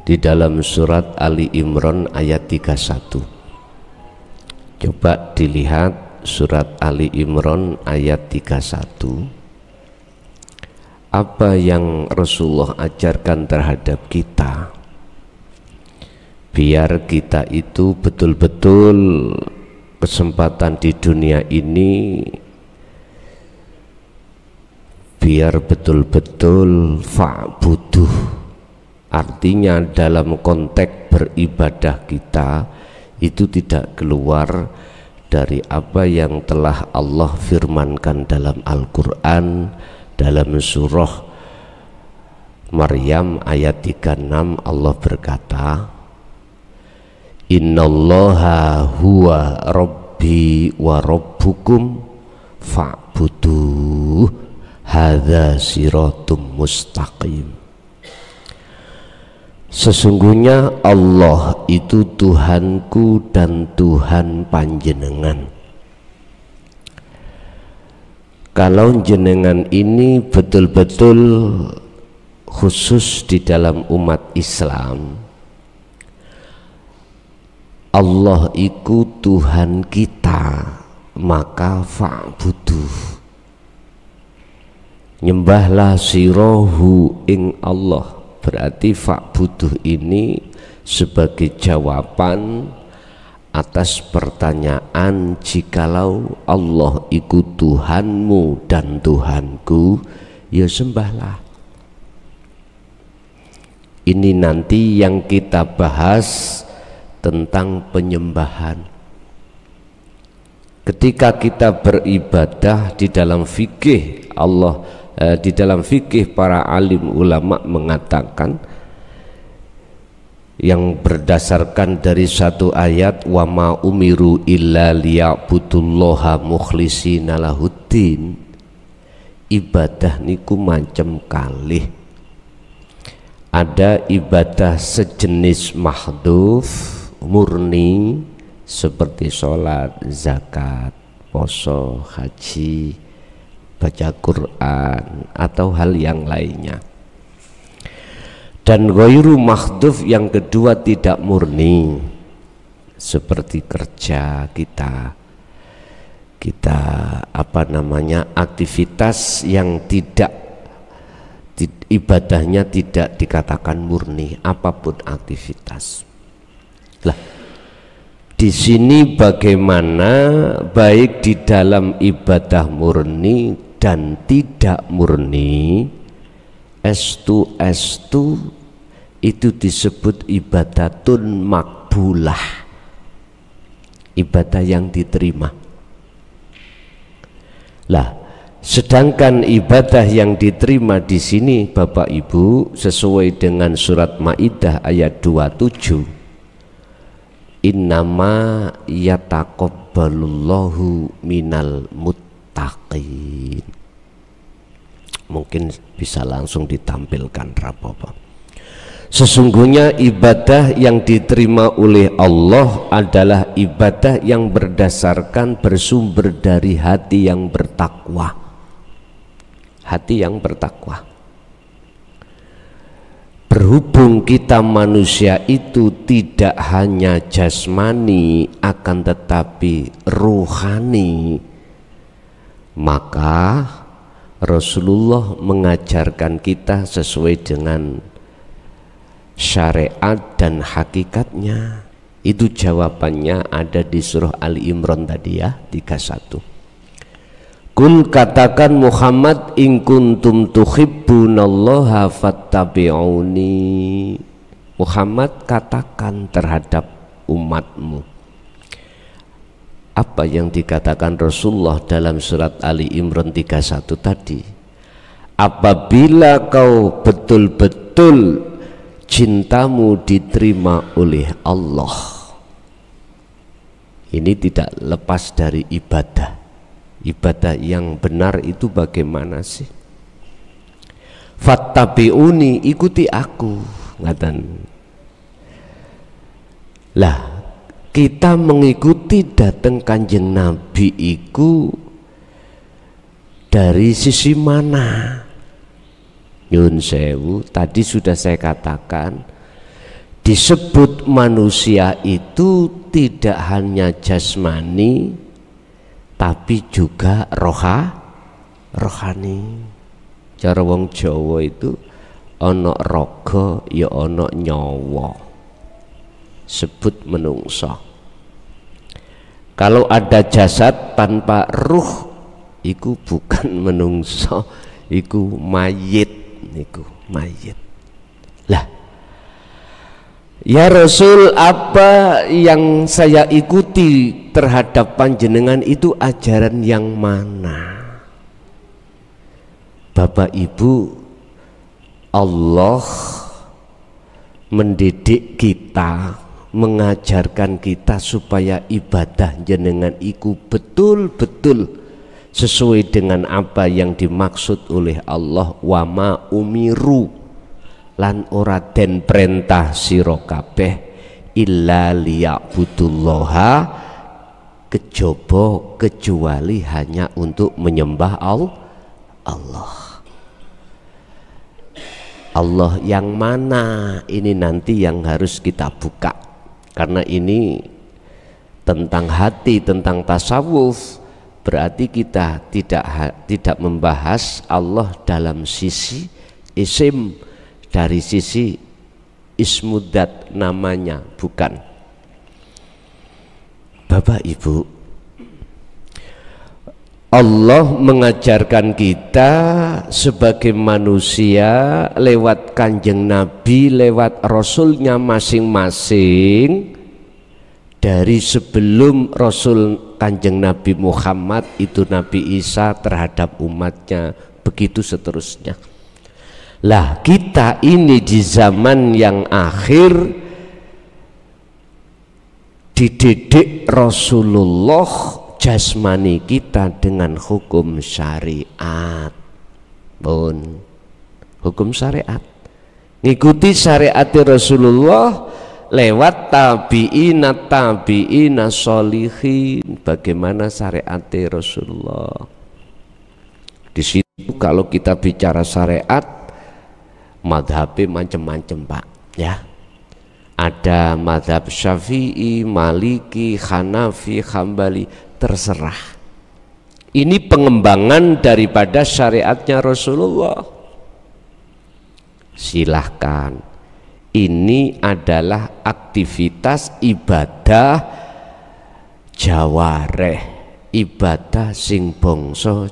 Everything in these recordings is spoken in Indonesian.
di dalam surat Ali Imran ayat 31. Coba dilihat surat Ali Imran ayat 31. Apa yang Rasulullah ajarkan terhadap kita, biar kita itu betul-betul kesempatan di dunia ini, biar betul-betul fa'buduh, artinya dalam konteks beribadah kita itu tidak keluar dari apa yang telah Allah firmankan dalam Al-Quran, dalam surah Maryam ayat 36. Allah berkata, innallaha huwa rabbi wa rabbukum fa'buduh hadza siratum mustaqim. Sesungguhnya Allah itu Tuhanku dan Tuhan panjenengan. Kalau jenengan ini betul-betul khusus di dalam umat Islam, Allah itu Tuhan kita, maka fa'buduh, nyembahlah sirahu ing Allah. Berarti fa'buduh ini sebagai jawaban atas pertanyaan, jikalau Allah itu Tuhanmu dan Tuhanku, ya sembahlah. Ini nanti yang kita bahas tentang penyembahan. Ketika kita beribadah di dalam fikih di dalam fikih para alim ulama mengatakan, yang berdasarkan dari satu ayat, wa ma umiru illa liya'budullaha mukhlishina lahuddin, ibadah niku macam kalih. Ada ibadah sejenis mahdhuf murni seperti sholat, zakat, poso, haji, baca Quran atau hal yang lainnya. Dan ghairu mahdhuf yang kedua tidak murni, seperti kerja kita aktivitas yang tidak ibadahnya tidak dikatakan murni, apapun aktivitas. Lah, di sini bagaimana baik di dalam ibadah murni dan tidak murni, estu itu disebut ibadatun makbulah, ibadah yang diterima. Lah, sedangkan ibadah yang diterima di sini Bapak Ibu sesuai dengan surat Maidah ayat 27, innama yataqabbalullahu minal muttaqin. Mungkin bisa langsung ditampilkan rapopo. Sesungguhnya ibadah yang diterima oleh Allah adalah ibadah yang berdasarkan bersumber dari hati yang bertakwa. Hati yang bertakwa. Berhubung kita manusia itu tidak hanya jasmani akan tetapi ruhani, maka Rasulullah mengajarkan kita sesuai dengan syariat dan hakikatnya. Itu jawabannya ada di surah Ali Imran tadi ya, 31. Kul, katakan Muhammad, in kuntum tuhibbunallaha fattabi'uni. Muhammad katakan terhadap umatmu. Apa yang dikatakan Rasulullah dalam surat Ali Imran 31 tadi? Apabila kau betul-betul cintamu diterima oleh Allah, ini tidak lepas dari ibadah. Ibadah yang benar itu bagaimana sih? Fattabi'uni, ikuti aku, ngatan. Lah, kita mengikuti datang Kanjeng Nabi iku dari sisi mana? Nyun sewu, tadi sudah saya katakan, Disebut manusia itu tidak hanya jasmani tapi juga rohani. Cara wong Jawa itu ana raga ya ana nyawa, sebut menungso. Kalau ada jasad tanpa ruh iku bukan menungso, iku mayit, niku mayit. Lah, ya Rasul, apa yang saya ikuti terhadap panjenengan itu ajaran yang mana? Bapak Ibu, Allah mendidik kita, mengajarkan kita supaya ibadah jenengan iku betul-betul sesuai dengan apa yang dimaksud oleh Allah. Wa ma umiru, lan ora den perintah sira kabeh illa liya'budullaha, kejaba kecuali hanya untuk menyembah Allah. Allah yang mana? Ini nanti yang harus kita buka, karena ini tentang hati, tentang tasawuf. Berarti kita tidak membahas Allah dalam sisi isim, dari sisi ismudat namanya, bukan. Bapak Ibu, Allah mengajarkan kita sebagai manusia lewat Kanjeng Nabi, lewat Rasulnya masing-masing. Dari sebelum Rasul Kanjeng Nabi Muhammad itu Nabi Isa terhadap umatnya, begitu seterusnya. Lah, kita ini di zaman yang akhir dididik Rasulullah jasmani kita dengan hukum syariat. Hukum syariat, ngikuti syariat Rasulullah lewat tabi'ina sholihin. Bagaimana syariat Rasulullah? Di situ kalau kita bicara syariat, madhabnya macam-macam Pak, ya. Ada madhab Syafi'i, Maliki, Hanafi, Hambali, terserah. Ini pengembangan daripada syariatnya Rasulullah. Silahkan. Ini adalah aktivitas ibadah jawareh, ibadah sing bangsa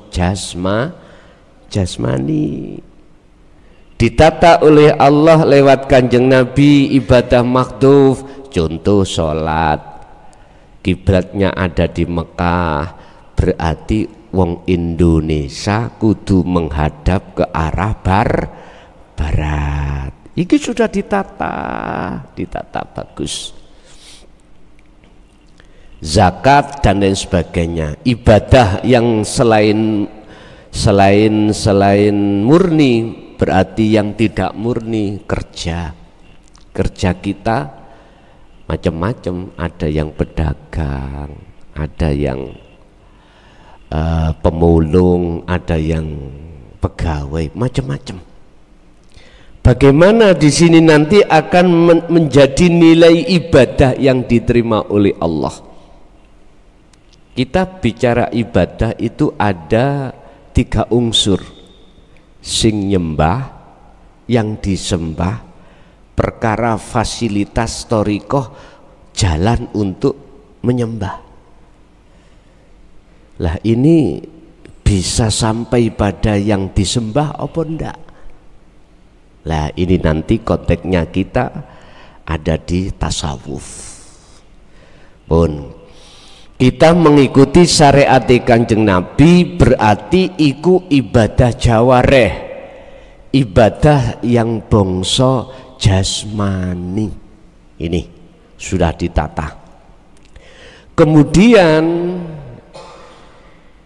jasmani. Ditata oleh Allah lewat Kanjeng Nabi, ibadah makhduf, contoh sholat. Kiblatnya ada di Mekah, berarti wong Indonesia kudu menghadap ke arah barat. Ini sudah ditata bagus. Zakat dan lain sebagainya, ibadah yang selain murni, berarti yang tidak murni, kerja kita macam-macam. Ada yang pedagang, ada yang pemulung, ada yang pegawai, macam-macam. Bagaimana di sini nanti akan menjadi nilai ibadah yang diterima oleh Allah. Kita bicara ibadah itu ada 3 unsur: sing nyembah, yang disembah, perkara fasilitas thariqah, jalan untuk menyembah. Lah, ini bisa sampai pada yang disembah apa enggak? Lah, ini nanti konteksnya kita ada di tasawuf. Kita mengikuti syariat Kanjeng Nabi berarti iku ibadah jawareh, ibadah yang bangsa jasmani. Ini sudah ditata. Kemudian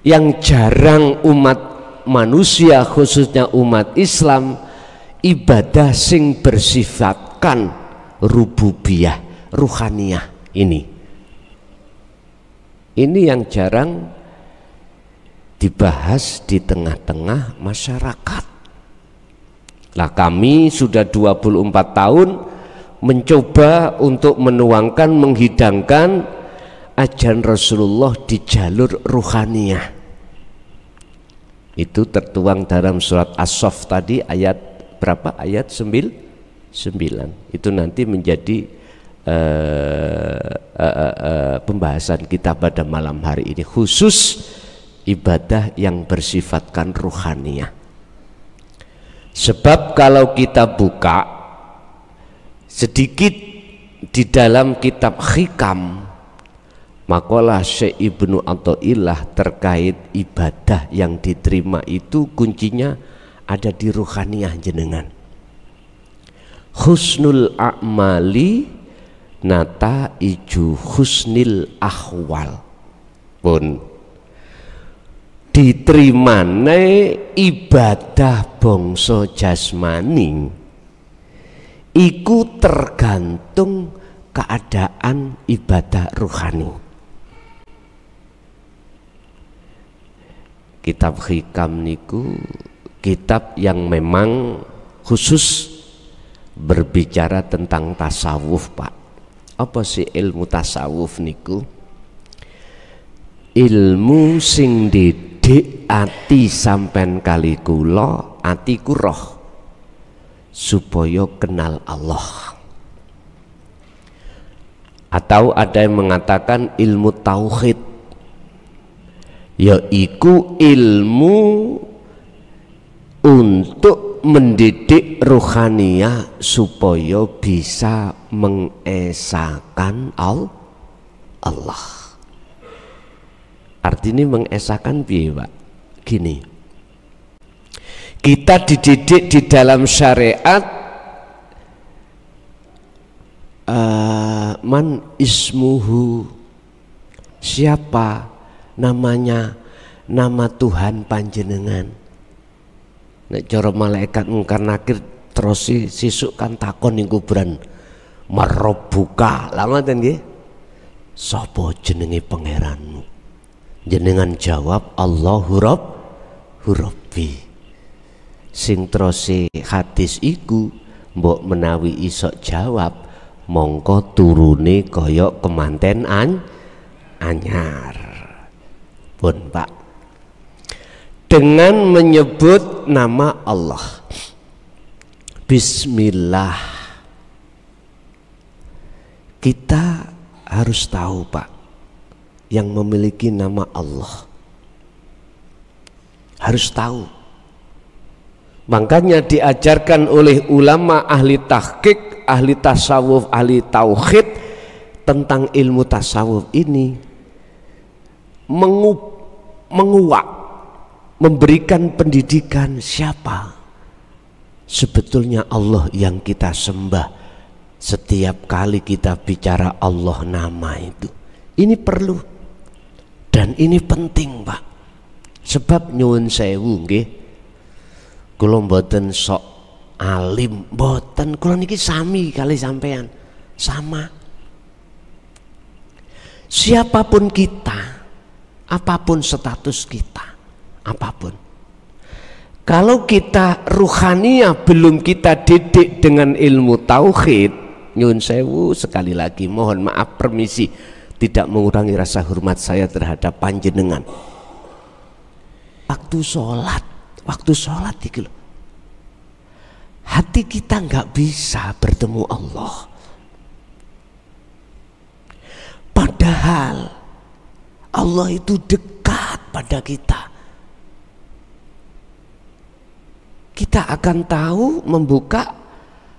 yang jarang umat manusia, khususnya umat Islam, ibadah sing bersifatkan rububiyah, ruhaniyah. Ini yang jarang dibahas di tengah-tengah masyarakat. Lah, kami sudah 24 tahun mencoba untuk menuangkan, menghidangkan ajaran Rasulullah di jalur ruhaniyah. Itu tertuang dalam surat As-Saff tadi, ayat berapa? Ayat 9. Itu nanti menjadi pembahasan kita pada malam hari ini, khusus ibadah yang bersifatkan ruhaniyah. Sebab kalau kita buka sedikit di dalam kitab Hikam, makalah Syekh Ibnu Athaillah terkait ibadah yang diterima itu kuncinya ada di ruhaniyah jenengan. Husnul a'mali nataiju husnil ahwal. Pun diterimane ibadah bangsa jasmani iku tergantung keadaan ibadah ruhani. Kitab Hikam niku kitab yang memang khusus berbicara tentang tasawuf, Pak. Apa sih ilmu tasawuf niku? Ilmu sing didik ati sampean kali kula, atiku roh, supaya kenal Allah. Atau ada yang mengatakan ilmu tauhid, yaitu ilmu untuk mendidik ruhaniyah supaya bisa mengesahkan Allah. Artinya mengesahkan piye, Pak? Gini, kita dididik di dalam syariat man ismuhu, siapa namanya, nama Tuhan panjenengan. Nek cara malaikat mungkar nakir terus sisuk kan takon ning kuburan, marabbuka, lha ngoten nggih, sapa jenenge pangeranmu? Jenengan jawab Allahu Rabbi. Sing terus hadis iku mbok menawi iso jawab, mongko turune kaya kemanten anyar. Pun Pak, dengan menyebut nama Allah, Bismillah, kita harus tahu, Pak, yang memiliki nama Allah harus tahu. Makanya diajarkan oleh ulama ahli tahqiq, ahli tasawuf, ahli tauhid tentang ilmu tasawuf ini menguak, memberikan pendidikan siapa sebetulnya Allah yang kita sembah. Setiap kali kita bicara Allah nama itu, ini perlu dan ini penting, Pak. Sebab nyuwun sewu nggih, kula mboten sok alim, mboten, kula niki sami kali sampean, sama. Siapapun kita, apapun status kita, apapun, kalau kita ruhaniyah belum kita didik dengan ilmu tauhid, nyun sewu sekali lagi, mohon maaf, permisi, tidak mengurangi rasa hormat saya terhadap panjenengan. Waktu sholat itu loh, hati kita nggak bisa bertemu Allah. Padahal Allah itu dekat pada kita. Kita akan tahu membuka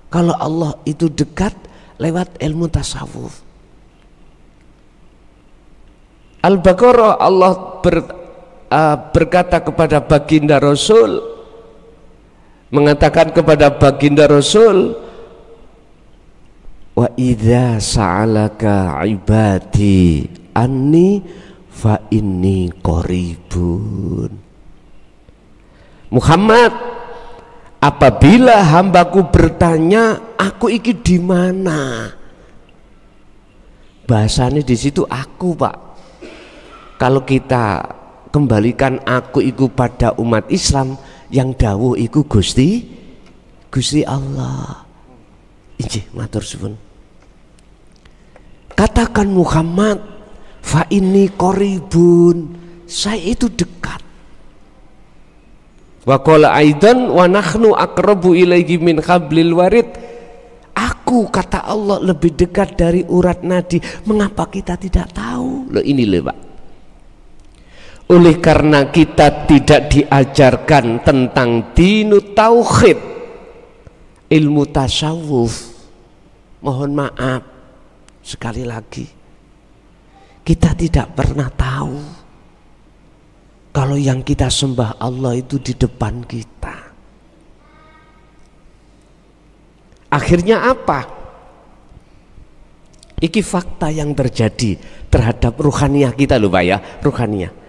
kalau Allah itu dekat lewat ilmu tasawuf. Al-Baqarah Allah berkata kepada baginda Rasul, mengatakan kepada baginda Rasul, wa idza sa'alaka ibadi anni fa inni qaribun. Muhammad, apabila hambaku bertanya, aku iki di mana? Bahasanya di situ aku, Pak. Kalau kita kembalikan aku iku pada umat Islam, yang dawuh iku Gusti Allah. Injih matur suwun. Katakan Muhammad, fa inni qaribun, saya itu dekat. Wa qala aidan wa nahnu aqrabu ilaihi min hablil warid. Aku, kata Allah, lebih dekat dari urat nadi. Mengapa kita tidak tahu? Loh ini loh Pak. Oleh karena kita tidak diajarkan tentang dinut tauhid, ilmu tasawuf, mohon maaf sekali lagi, kita tidak pernah tahu kalau yang kita sembah Allah itu di depan kita. Akhirnya apa? Iki fakta yang terjadi terhadap ruhaniyah kita loh Pak ya, ruhaniyah.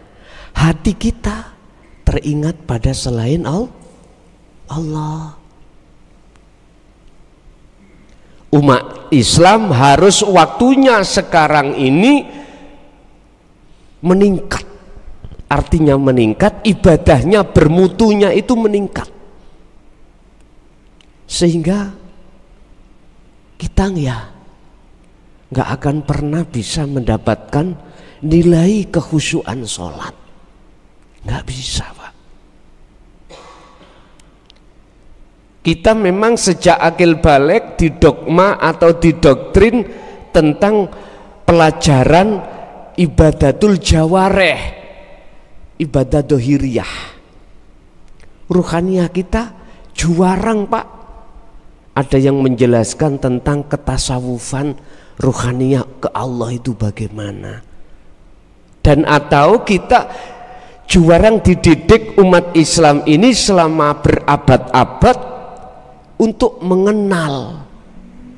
Hati kita teringat pada selain Allah. Umat Islam harus waktunya sekarang ini meningkat. Artinya meningkat, ibadahnya, bermutunya itu meningkat. Sehingga kita nggak akan pernah bisa mendapatkan nilai kekhusyuan sholat. Nggak bisa Pak. Kita memang sejak akil balik didogma atau didoktrin tentang pelajaran ibadatul jawareh, ibadah dohiriyah. Ruhaniyah kita juarang Pak. Ada yang menjelaskan tentang ketasawufan ruhaniyah ke Allah itu bagaimana. Dan atau kita juarang dididik umat Islam ini selama berabad-abad untuk mengenal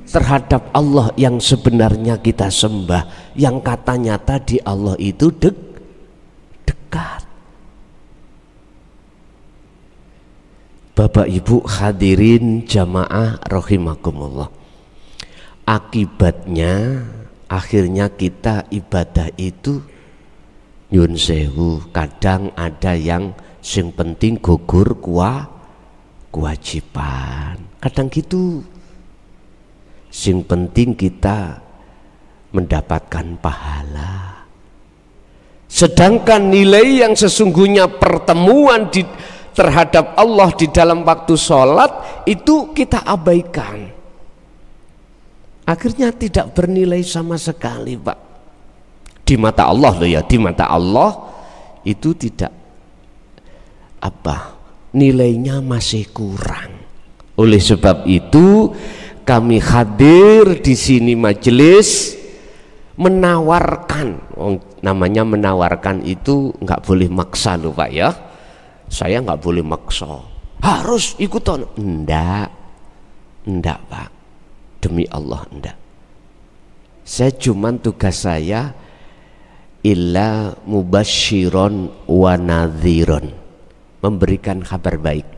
terhadap Allah yang sebenarnya kita sembah, yang katanya tadi Allah itu dekat. Bapak Ibu hadirin jamaah rahimakumullah, akibatnya akhirnya kita ibadah itu nyun sewu, kadang ada yang sing penting gugur kewajiban, kadang gitu. Sing penting kita mendapatkan pahala. Sedangkan nilai yang sesungguhnya pertemuan terhadap Allah di dalam waktu sholat itu kita abaikan. Akhirnya tidak bernilai sama sekali Pak. Di mata Allah loh ya, di mata Allah itu tidak nilainya masih kurang. Oleh sebab itu kami hadir di sini majelis menawarkan, namanya menawarkan itu nggak boleh maksa loh Pak ya. Saya nggak boleh maksa, harus ikutan. Enggak Pak, demi Allah enggak. Saya cuman tugas saya illa mubasyiron wa nadhiron, memberikan kabar baik.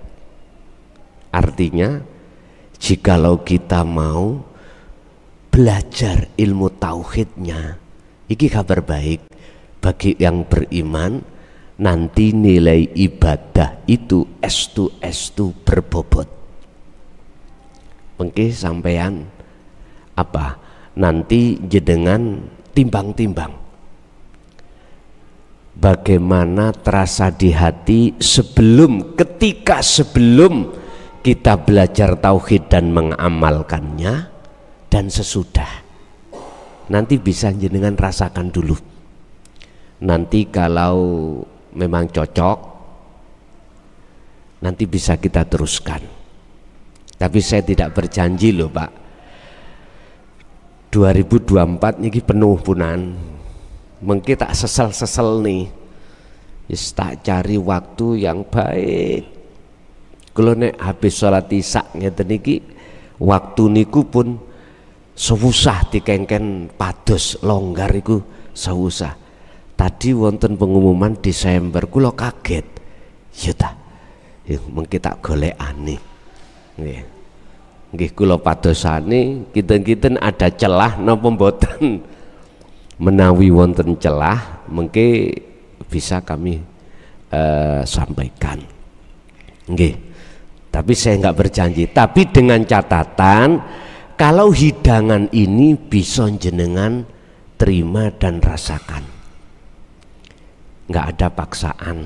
Artinya jikalau kita mau belajar ilmu tauhidnya, iki kabar baik bagi yang beriman, nanti nilai ibadah itu estu berbobot. Mengki sampean nanti jenengan timbang-timbang bagaimana terasa di hati ketika sebelum kita belajar tauhid dan mengamalkannya, dan sesudah. Nanti bisa jenengan rasakan dulu. Nanti kalau memang cocok, nanti bisa kita teruskan. Tapi saya tidak berjanji loh Pak, 2024 ini penuh punan. Mungkin tak sesel nih, tak cari waktu yang baik. Kalau nek habis sholat isya ngeten niki, waktu niku pun sewusah dikengken pados longgar iku sewusah. Tadi wonten pengumuman Desember, kula kaget. Ya ta, mengki tak golekane. Nggih kula padosane kinten-kinten ada celah napa mboten. Menawi wonten celah mengki bisa kami sampaikan. Nggih. Tapi saya nggak berjanji, tapi dengan catatan kalau hidangan ini bisa jenengan terima dan rasakan, nggak ada paksaan.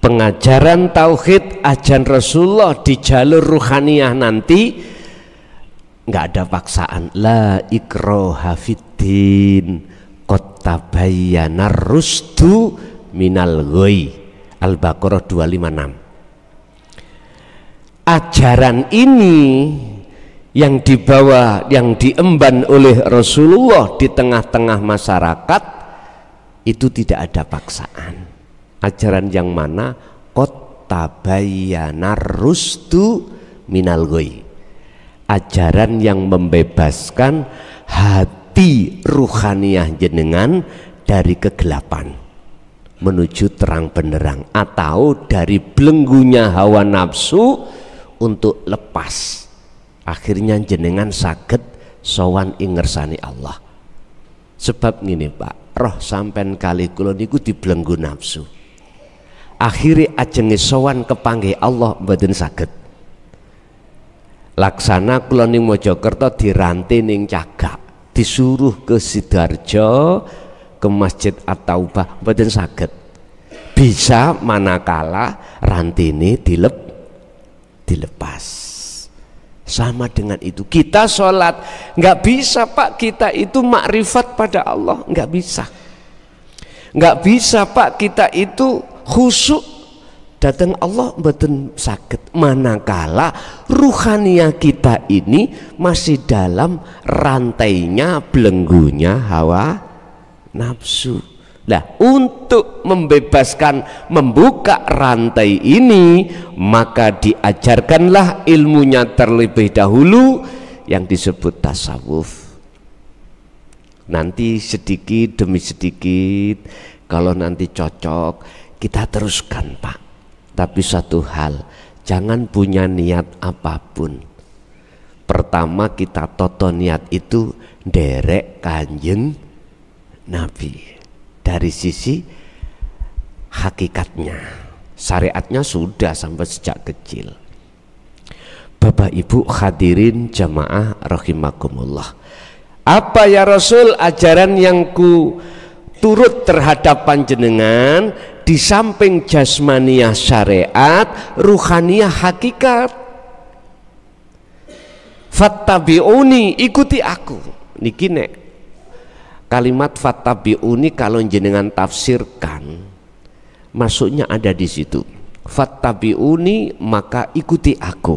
Pengajaran tauhid ajaran Rasulullah di jalur ruhaniyah nanti nggak ada paksaan. La ikraha fiddin qad tabayyana rusdu minal ghoi. Al-Baqarah 256. Ajaran ini yang dibawa, yang diemban oleh Rasulullah di tengah-tengah masyarakat itu tidak ada paksaan. Ajaran yang mana? Qad tabayyana rusdu minal ghoi. Ajaran yang membebaskan hati ruhaniyah jenengan dari kegelapan menuju terang benderang, atau dari belenggunya hawa nafsu untuk lepas. Akhirnya jenengan saged sowan ing ngersani Allah. Sebab ngene Pak, roh sampean kali kula niku dibelenggu nafsu. Akhire ajenge sowan kepanggih Allah mboten saged. Laksana kula ning Mojokerto diranté ning Cagak, disuruh ke Sidoarjo, ke Masjid At-Taubah, mboten saged. Bisa manakala rantene dilepas. Sama dengan itu kita sholat nggak bisa Pak, kita itu makrifat pada Allah nggak bisa. Nggak bisa Pak, kita itu khusyuk datang Allah mboten saged manakala ruhaniyah kita ini masih dalam rantainya belenggunya hawa nafsu. Nah, untuk membebaskan, membuka rantai ini, maka diajarkanlah ilmunya terlebih dahulu yang disebut tasawuf. Nanti sedikit demi sedikit, kalau nanti cocok kita teruskan Pak. Tapi satu hal, jangan punya niat apapun. Pertama kita toto niat itu nderek Kanjeng Nabi. Dari sisi hakikatnya, syariatnya sudah sampai sejak kecil. Bapak Ibu hadirin jamaah rahimakumullah. Apa ya Rasul ajaran yang ku turut terhadap panjenengan, di samping jasmaniyah syariat, ruhaniyah hakikat. Fattabi'uni, ikuti aku. Niki nek kalimat fattabi'uni kalau jenengan tafsirkan, maksudnya ada di situ. Fattabi'uni, maka ikuti aku.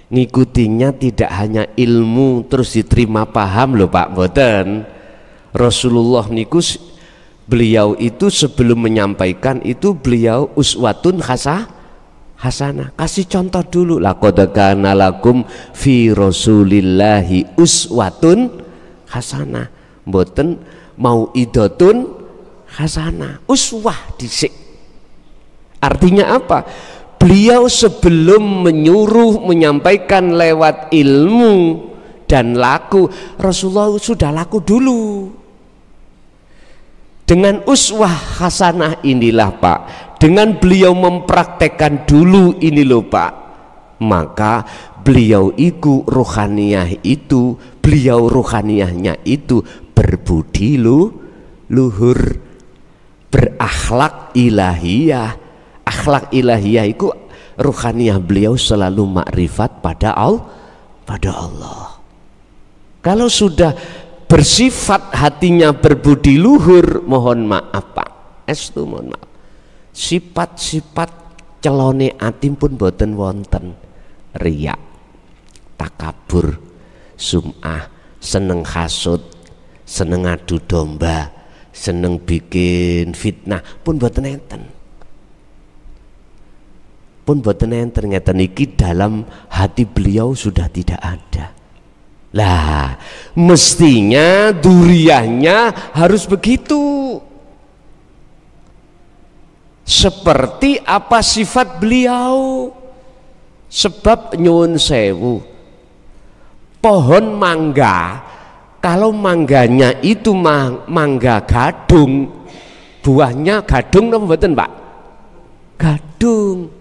Ngikutinya tidak hanya ilmu terus diterima paham loh Pak, mboten. Rasulullah niku beliau itu sebelum menyampaikan itu beliau uswatun hasanah. Kasih contoh dulu. Laqad kana lakum fi Rasulillahi uswatun hasanah, mboten mau idotun hasanah, uswah dhisik. Artinya apa? Beliau sebelum menyuruh menyampaikan lewat ilmu dan laku, Rasulullah sudah laku dulu. Dengan uswah hasanah inilah Pak, dengan beliau mempraktekkan dulu ini loh Pak, maka beliau itu ruhaniyah itu, beliau ruhaniyahnya itu berbudi luhur, berakhlak ilahiyah. Akhlak ilahiyah itu ruhaniyah beliau selalu makrifat pada Allah. Kalau sudah bersifat hatinya berbudi luhur, mohon maaf Pak, estu mohon maaf, sifat-sifat celone atim pun boten wonten. Riya, takabur, sum'ah, seneng hasud, seneng adu domba, seneng bikin fitnah pun boten enten. Pun boten enten, ngeten iki dalam hati beliau sudah tidak ada. Lah, mestinya duriyahnya harus begitu. Seperti apa sifat beliau? Sebab nyuwun sewu, pohon mangga, kalau mangganya itu mangga gadung, buahnya gadung napa mboten Pak? Gadung.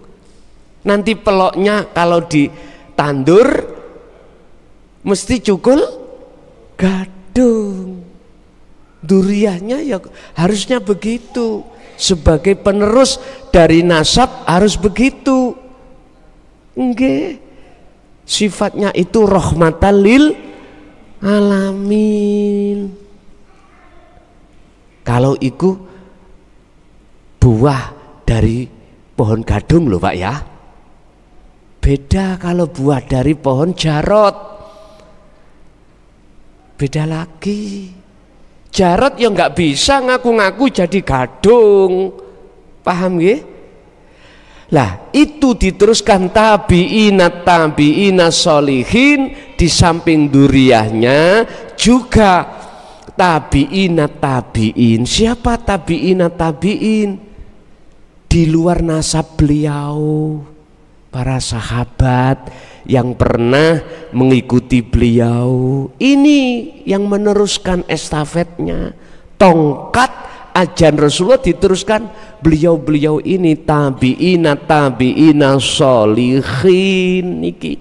Nanti peloknya kalau ditandur mesti cukul gadung. Duriyahnya ya harusnya begitu. Sebagai penerus dari nasab harus begitu. Nggih. Sifatnya itu rahmatan lil alamin. Kalau itu buah dari pohon gadung loh Pak ya. Beda kalau buah dari pohon jarot. Beda lagi. Jarot yang nggak bisa ngaku-ngaku jadi gadung. Paham ya? Lah itu diteruskan tabi'ina solihin, di samping duriyahnya juga tabi'in. Siapa tabi'in? Di luar nasab beliau, para sahabat yang pernah mengikuti beliau, ini yang meneruskan estafetnya. Tongkat ajaran Rasulullah diteruskan beliau ini tabi'ina solihin niki.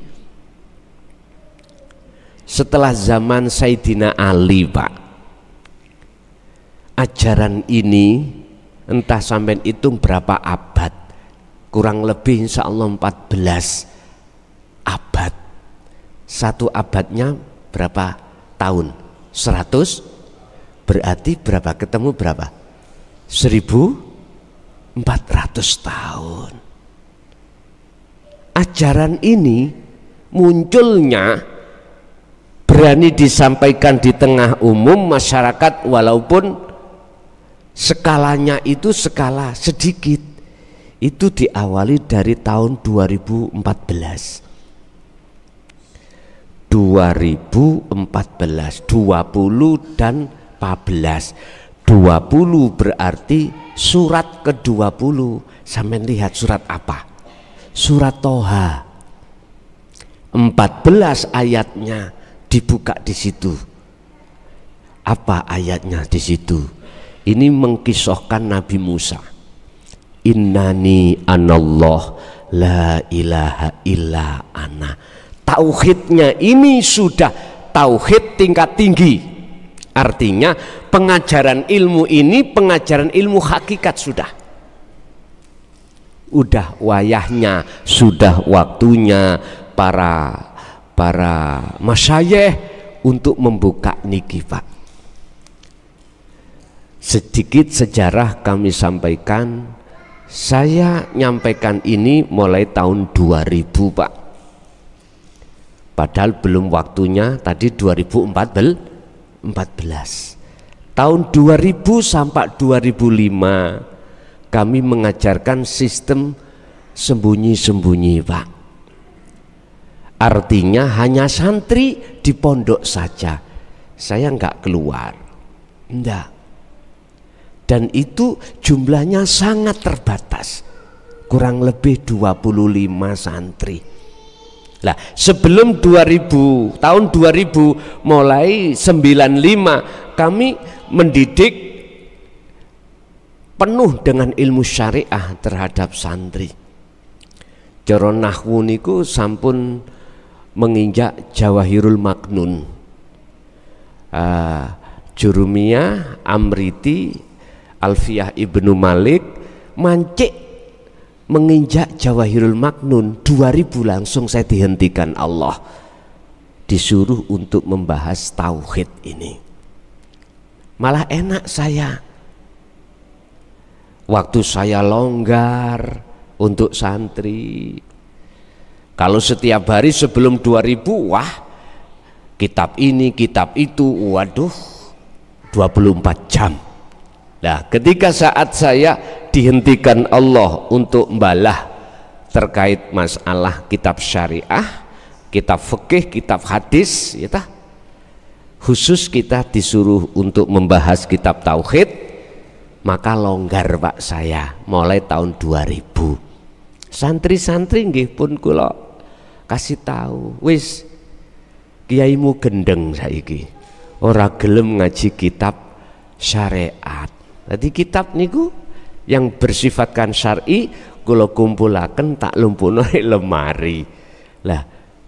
Setelah zaman Sayyidina Ali Pak, ajaran ini entah sampai hitung berapa abad, kurang lebih insya Allah 14 abad. Satu abadnya berapa tahun? 100, berarti berapa ketemu berapa? 1400 tahun. Ajaran ini munculnya berani disampaikan di tengah umum masyarakat, walaupun skalanya itu skala sedikit. Itu diawali dari tahun 2014 20 dan 14. 20 berarti surat ke-20. Sampai lihat surat apa? Surat Toha. 14 ayatnya dibuka di situ. Apa ayatnya di situ? Ini mengkisahkan Nabi Musa. Innani anallah la ilaha illa ana. Tauhidnya ini sudah tauhid tingkat tinggi. Artinya pengajaran ilmu ini pengajaran ilmu hakikat sudah. Udah wayahnya, sudah waktunya para masyayikh untuk membuka niki Pak. Sedikit sejarah kami sampaikan. Saya nyampaikan ini mulai tahun 2000 Pak. Padahal belum waktunya, tadi 2014. Tahun 2000 sampai 2005 kami mengajarkan sistem sembunyi-sembunyi Pak. Artinya hanya santri di pondok saja. Saya enggak keluar. Enggak. Dan itu jumlahnya sangat terbatas, kurang lebih 25 santri. Lah sebelum 2000, tahun 2000 mulai 95 kami mendidik penuh dengan ilmu syariah terhadap santri. Cara nahwu niku sampun menginjak Jawahirul Maknun, Jurumiyah, Amriti, Alfiyah Ibnu Malik, mancik menginjak Jawahirul Maknun. 2000 langsung saya dihentikan Allah, disuruh untuk membahas tauhid ini. Malah enak saya, waktu saya longgar untuk santri. Kalau setiap hari sebelum 2000, wah kitab ini kitab itu, waduh 24 jam. Nah, ketika saat saya dihentikan Allah untuk membalah terkait masalah kitab syariah, kitab fikih, kitab hadis, ya tah, khusus kita disuruh untuk membahas kitab tauhid, maka longgar Pak saya mulai tahun 2000. Santri-santri nggih pun kula kasih tahu, wis kiaimu gendeng saiki, ora gelem ngaji kitab syariat. Jadi kitab niku yang bersifatkan syar'i kula kumpulaken tak lumpuhno lemari. Lah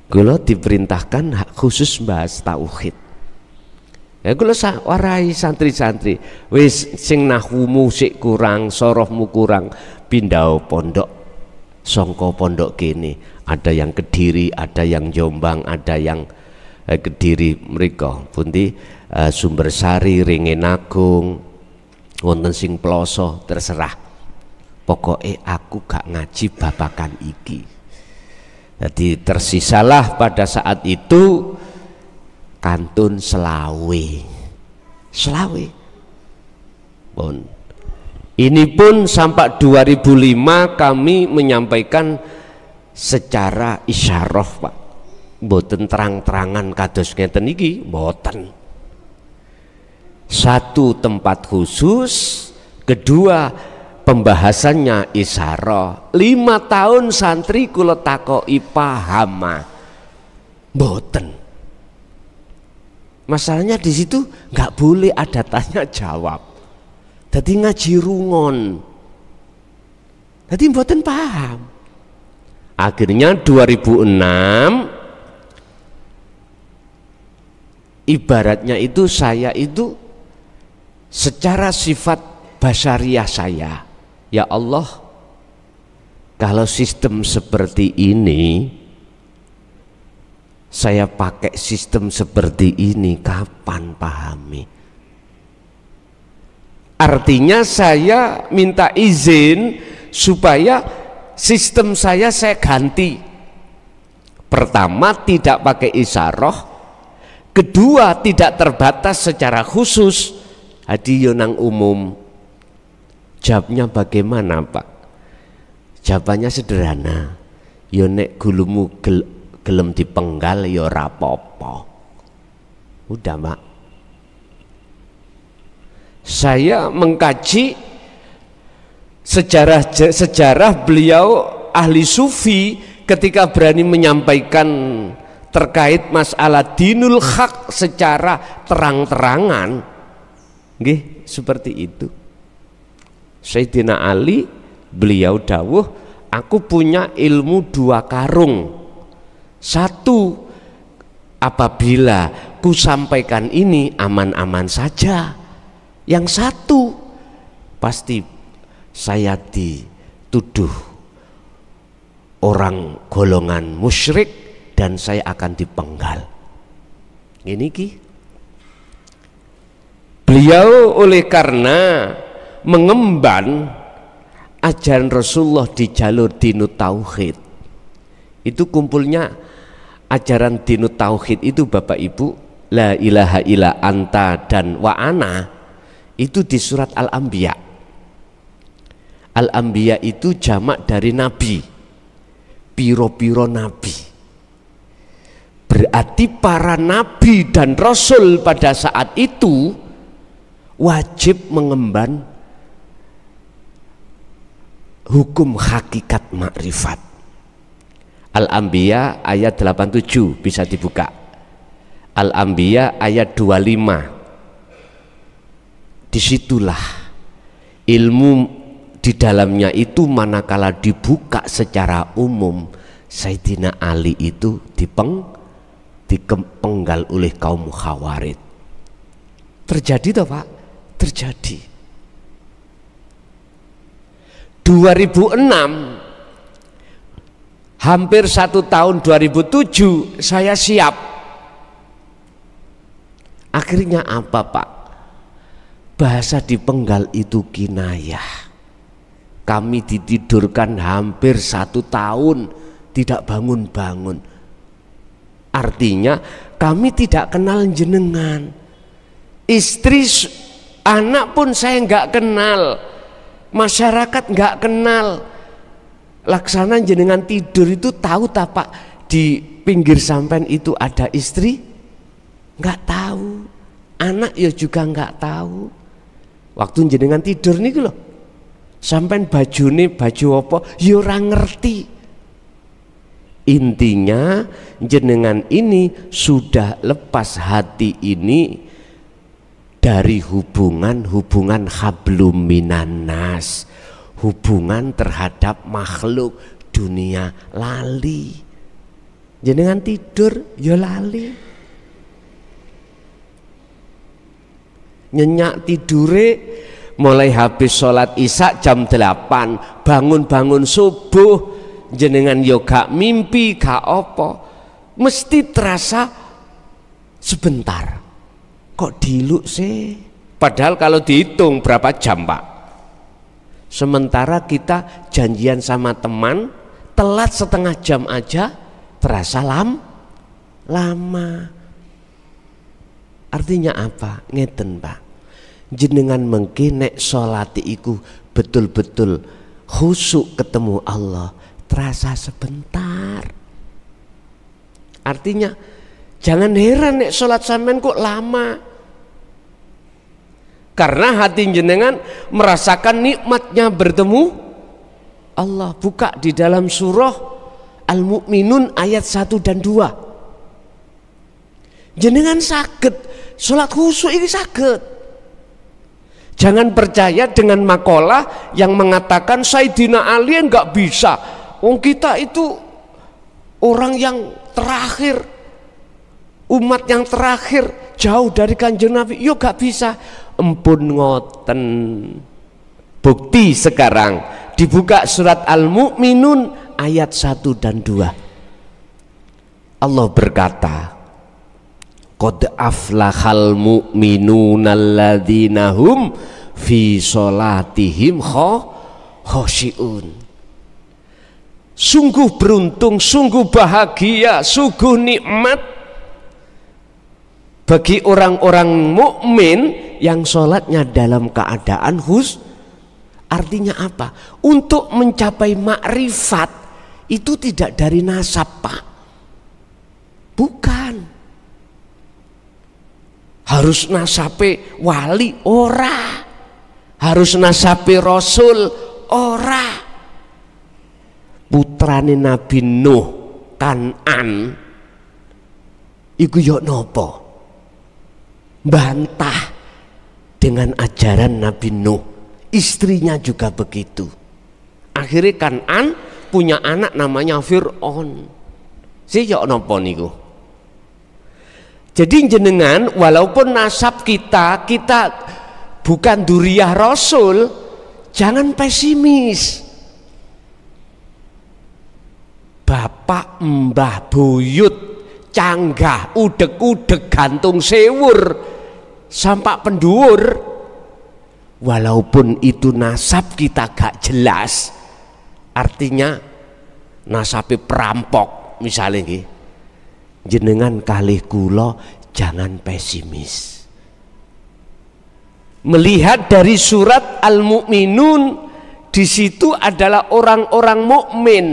Kula diperintahkan khusus bahas tauhid. Ya kula warai santri-santri, wis sing nahwumu sik kurang, sorohmu kurang, pindah pondok songko pondok kene. Ada yang Kediri, ada yang Jombang, ada yang Kediri mereka pundi Sumbersari, Ringenagung, wonten sing Ploso, terserah. Pokoknya aku gak ngaji babakan iki. Jadi tersisalah pada saat itu kantun selawe. Bon. Ini pun sampai 2005 kami menyampaikan secara isyarah, Pak. Mboten terang-terangan kados ngeten iki, mboten. Satu, tempat khusus, kedua, pembahasannya isyarah. 5 tahun santri kula takoki paham mboten. Masalahnya di situ nggak boleh ada tanya jawab. Jadi ngaji rungon. Jadi mboten paham. Akhirnya 2006 ibaratnya itu saya itu secara sifat basyariah saya, ya Allah, kalau sistem seperti ini, saya pakai sistem seperti ini, kapan pahami? Artinya saya minta izin supaya sistem saya ganti. Pertama, tidak pakai isyarah. Kedua, tidak terbatas secara khusus. Hadi yonang umum. Jawabnya bagaimana, Pak? Jawabannya sederhana. Yo nek gulumu gelem dipenggal yo rapopo. Udah, Pak. Saya mengkaji sejarah beliau ahli sufi ketika berani menyampaikan terkait masalah dinul haq secara terang-terangan. Nggih, seperti itu. Sayyidina Ali beliau dawuh, aku punya ilmu 2 karung. 1, apabila ku sampaikan ini aman-aman saja. Yang 1, pasti saya dituduh orang golongan musyrik dan saya akan dipenggal. Ini ki. Beliau oleh karena mengemban ajaran Rasulullah di jalur dinut tauhid, itu kumpulnya ajaran dinut tauhid itu Bapak Ibu, la ilaha illa anta dan wa ana, itu di surat Al-Anbiya. Al-Anbiya itu jamak dari nabi, piro-piro nabi. Berarti para nabi dan rasul pada saat itu wajib mengemban hukum hakikat makrifat. Al-Anbiya ayat 87 bisa dibuka. Al-Anbiya ayat 25. Disitulah ilmu di dalamnya itu manakala dibuka secara umum, Sayyidina Ali itu dipenggal oleh kaum Khawarij. Terjadi toh, Pak? Terjadi. 2006, hampir 1 tahun 2007 saya siap. Akhirnya apa, Pak? Bahasa dipenggal itu kinayah. Kami ditidurkan hampir 1 tahun tidak bangun-bangun. Artinya kami tidak kenal jenengan. Istri, anak pun saya nggak kenal. Masyarakat nggak kenal. Laksana jenengan tidur itu tahu tak, Pak, di pinggir sampean itu ada istri? Nggak tahu. Anak ya juga nggak tahu. Waktu jenengan tidur nih loh, sampean bajune baju apa ya ora ngerti. Intinya jenengan ini sudah lepas hati ini dari hubungan hablum minan nas, hubungan terhadap makhluk dunia, lali. Jenengan tidur ya lali. Nyenyak tidure mulai habis sholat isya jam 8, bangun subuh jenengan yo gak mimpi gak apa, mesti terasa sebentar. Kok diluk sih? Padahal kalau dihitung berapa jam Pak? Sementara kita janjian sama teman telat setengah jam aja terasa lama. Artinya apa? Ngeten Pak, jenengan mengki nek sholati iku betul-betul khusyuk ketemu Allah, terasa sebentar. Artinya jangan heran nek sholat sampean kok lama, karena hati jenengan merasakan nikmatnya bertemu Allah. Buka di dalam surah Al-Mu'minun ayat 1 dan 2. Jenengan saged sholat khusyuk ini saged. Jangan percaya dengan makalah yang mengatakan Sayyidina Ali enggak bisa. Kita itu orang yang terakhir, umat yang terakhir, jauh dari Kanjeng Nabi. Yo gak bisa. Empun ngoten. Bukti sekarang dibuka surat Al-Mu'minun ayat 1 dan 2. Allah berkata, qad aflahal mu'minuna alladzina hum fi sholatihim khosyi'un. Sungguh beruntung, sungguh bahagia, sungguh nikmat bagi orang-orang mukmin yang sholatnya dalam keadaan Artinya apa? Untuk mencapai makrifat itu tidak dari nasab Pak, bukan harus nasabe wali, ora harus nasabe rasul, ora. Putrane Nabi Nuh Kan'an iku yo nopo bantah dengan ajaran Nabi Nuh, istrinya juga begitu. Akhirnya Kan'an punya anak namanya Fir'aun. Si yo nopo niku. Jadi jenengan walaupun nasab kita bukan duriyah Rasul, jangan pesimis. Bapak, mbah, buyut, canggah, udeg-udeg, gantung sewur, sampak penduur, walaupun itu nasab kita gak jelas, artinya nasabe perampok misalnya nggih, jenengan kalih kula jangan pesimis. Melihat dari surat Al-Mu'minun, di situ adalah orang-orang mukmin.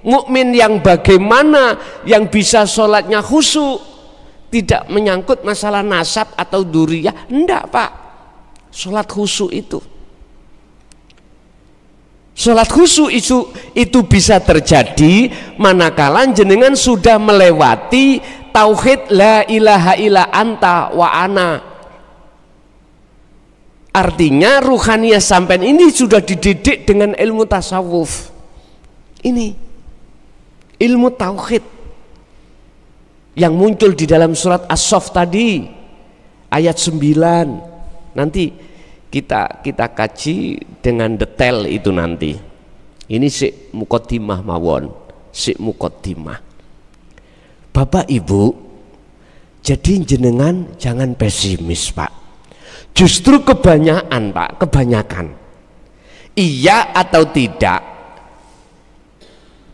Mukmin yang bagaimana, yang bisa sholatnya khusyuk, tidak menyangkut masalah nasab atau duriyah, enggak Pak. Sholat khusyuk itu, sholat khusyuk itu bisa terjadi manakala jenengan sudah melewati tauhid la ilaha illa anta wa ana. Artinya ruhaniyah sampean ini sudah dididik dengan ilmu tasawuf. Ini ilmu tauhid yang muncul di dalam surat As-Saff tadi ayat 9. Nanti kita kaji dengan detail itu nanti. Ini sik muqaddimah mawon, sik muqaddimah. Bapak Ibu, jadi jenengan jangan pesimis Pak. Justru kebanyakan Pak, kebanyakan. Iya atau tidak,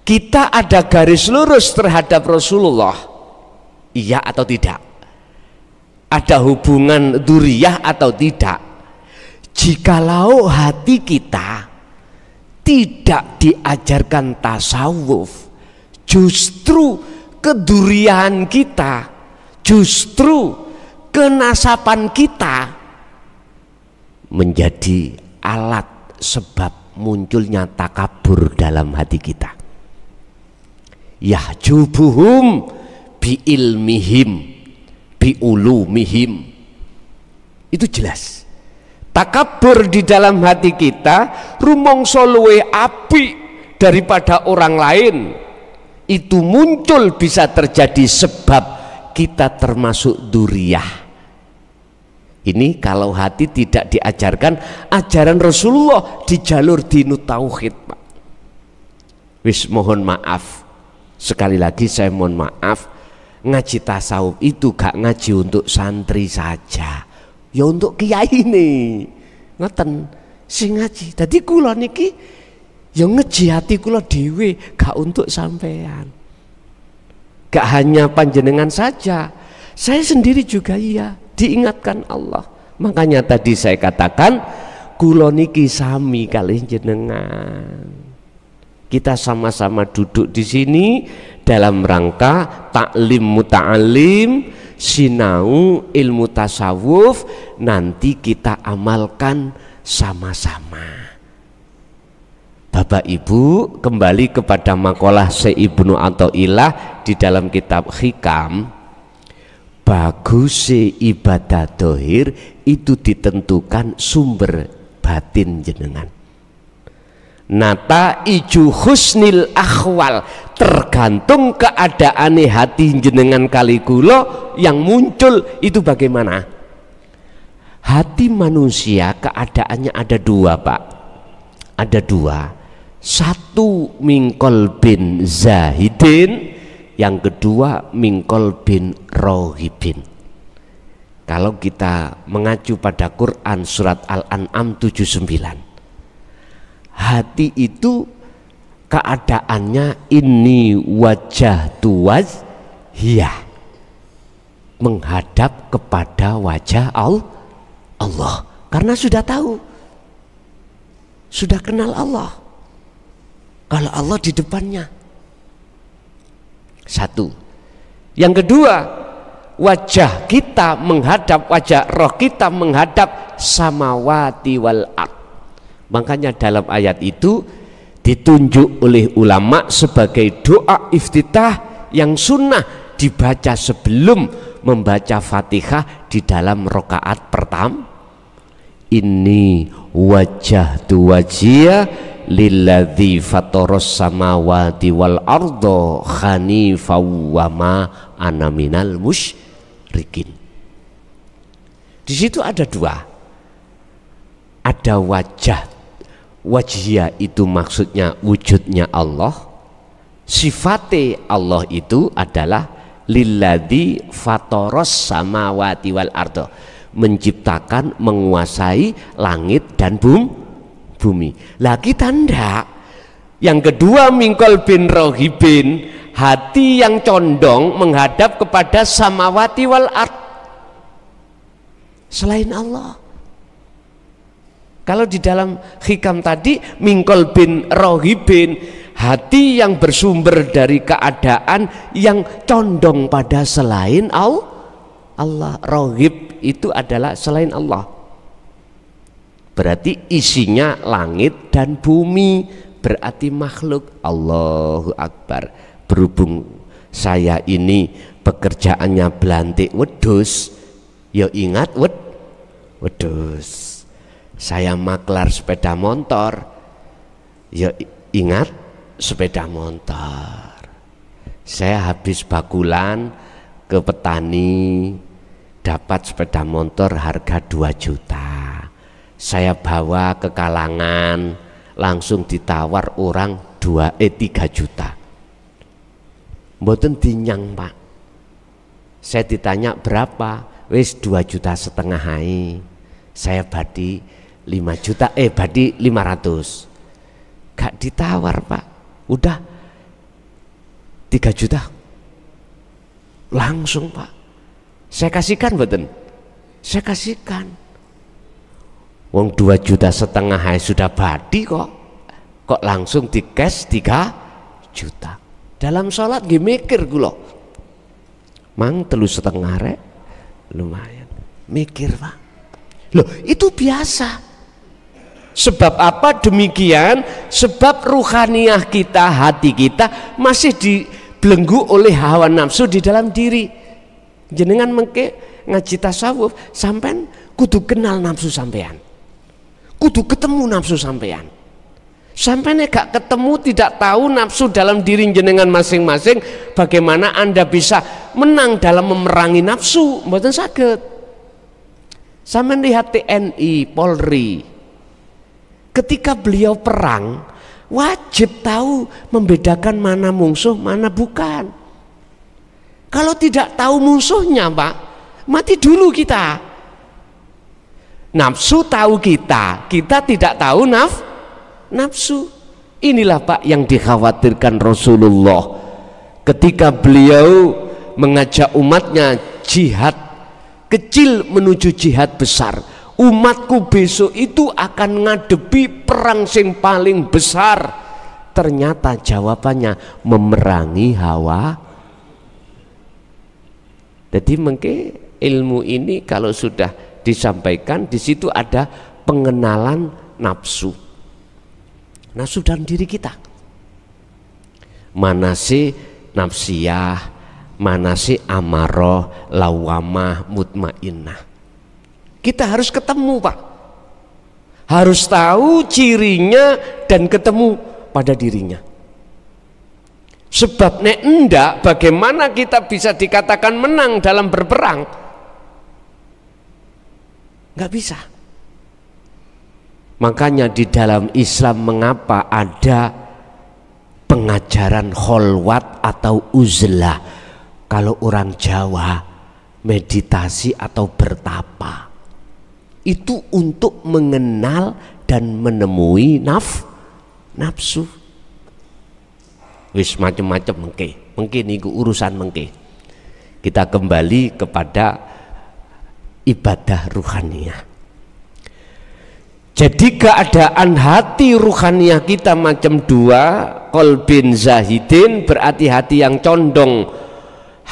kita ada garis lurus terhadap Rasulullah, iya atau tidak? Ada hubungan duriyah atau tidak? Jikalau hati kita tidak diajarkan tasawuf, justru kedurian kita, justru kenasapan kita menjadi alat sebab munculnya takabur dalam hati kita. Yahjubuhum bi ilmihim bi ulumihim. Itu jelas. Takabur di dalam hati kita rumangsa luwih apik daripada orang lain itu muncul bisa terjadi sebab kita termasuk duriyah. Ini kalau hati tidak diajarkan ajaran Rasulullah di jalur dinut tauhid, Pak. Wis mohon maaf, sekali lagi saya mohon maaf, ngaji tasawuf itu gak ngaji untuk santri saja, ya untuk kiai nih, ngoten sing ngaji. Tadi kula niki ya ngeji hati kula dhewe, gak untuk sampean, gak hanya panjenengan saja, saya sendiri juga iya diingatkan Allah. Makanya tadi saya katakan kula niki sami kali jenengan. Kita sama-sama duduk di sini dalam rangka taklim muta'alim, sinau ilmu tasawuf, nanti kita amalkan sama-sama. Bapak Ibu, kembali kepada makalah Syekh Ibnu Athaillah di dalam kitab Hikam. Bagus ibadah dohir itu ditentukan sumber batin jenengan. Nata iju husnil akhwal, tergantung keadaan hati jenengan kali kula yang muncul itu bagaimana. Hati manusia keadaannya ada dua, Pak, ada dua. Satu mingkol bin zahidin, yang kedua mingkol bin rohibin. Kalau kita mengacu pada Quran surat Al-An'am 79, hati itu keadaannya ini wajah tuwaz hiyah, menghadap kepada wajah Allah, karena sudah tahu, sudah kenal Allah, kalau Allah di depannya. Satu. Yang kedua, wajah kita menghadap, wajah roh kita menghadap samawati wal ard. Makanya dalam ayat itu ditunjuk oleh ulama sebagai doa iftitah yang sunnah dibaca sebelum membaca Fatihah di dalam rakaat pertama. Ini wajjahtu wajhiya lilladzi fataras samawati wal arda hanifan wa ma ana minal musyrikin. Di situ ada dua. Ada wajhiyah itu maksudnya wujudnya Allah, sifate Allah itu adalah lilladzi fataras samawati wal arda, menciptakan, menguasai langit dan bumi. Lah kita ndak. Yang kedua mingkol bin rohibin, hati yang condong menghadap kepada samawati wal ard, selain Allah. Kalau di dalam hikam tadi mingkol bin rohibin, hati yang bersumber dari keadaan yang condong pada selain Allah. Rohib itu adalah selain Allah, berarti isinya langit dan bumi, berarti makhluk. Allahu Akbar. Berhubung saya ini pekerjaannya belantik wedhus, ya ingat wedhus. Saya maklar sepeda motor, ya ingat sepeda motor. Saya habis bakulan ke petani, dapat sepeda motor harga 2 juta. Saya bawa ke Kalangan, langsung ditawar orang 3 juta. Mboten dinyang, Pak. Saya ditanya berapa, wis 2,5 juta. Saya badi 5 juta, badi 500. Gak ditawar, Pak. Udah 3 juta. Langsung, Pak. Saya kasihkan mboten? Saya kasihkan. Wong 2,5 juta sudah badi kok. Kok langsung di cash 3 juta. Dalam sholat nggih mikir kula. Mang 3,5 rek. Lumayan. Mikir, Pak. Loh, itu biasa. Sebab apa demikian? Sebab ruhaniyah kita, hati kita masih dibelenggu oleh hawa nafsu di dalam diri. Jenengan mengke ngaji tasawuf, sampean kudu kenal nafsu sampean, kudu ketemu nafsu sampean. Sampai nek gak ketemu, tidak tahu nafsu dalam diri jenengan masing-masing, bagaimana Anda bisa menang dalam memerangi nafsu? Mboten saged. Sampai lihat TNI, Polri, ketika beliau perang wajib tahu membedakan mana musuh, mana bukan. Kalau tidak tahu musuhnya, Pak, mati dulu kita. Nafsu tahu kita tidak tahu nafsu. Inilah Pak yang dikhawatirkan Rasulullah ketika beliau mengajak umatnya jihad kecil menuju jihad besar. Umatku besok itu akan ngadepi perang sing paling besar. Ternyata jawabannya memerangi hawa. Jadi mungkin ilmu ini kalau sudah disampaikan, di situ ada pengenalan nafsu. Nafsu dalam diri kita. Mana sih nafsiyah, mana sih amarah, lawamah, mutmainnah. Kita harus ketemu, Pak. Harus tahu cirinya dan ketemu pada dirinya. Sebab nek enggak, bagaimana kita bisa dikatakan menang dalam berperang? Enggak bisa. Makanya di dalam Islam mengapa ada pengajaran kholwat atau uzlah? Kalau orang Jawa meditasi atau bertapa, itu untuk mengenal dan menemui nafsu. Wis macam-macam mungkin itu urusan mengke. Kita kembali kepada ibadah ruhaniyah. Jadi keadaan hati ruhaniyah kita macam dua, qalbin zahidin, berarti hati yang condong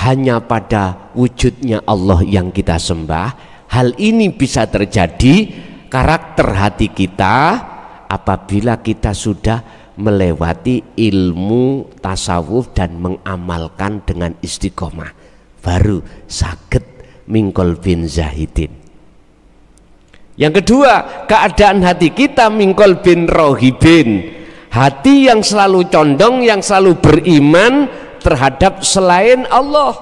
hanya pada wujudnya Allah yang kita sembah. Hal ini bisa terjadi karakter hati kita apabila kita sudah melewati ilmu tasawuf dan mengamalkan dengan istiqomah, baru saged mingkol bin zahidin. Yang kedua, keadaan hati kita mingkol bin rohibin, hati yang selalu condong, yang selalu beriman terhadap selain Allah.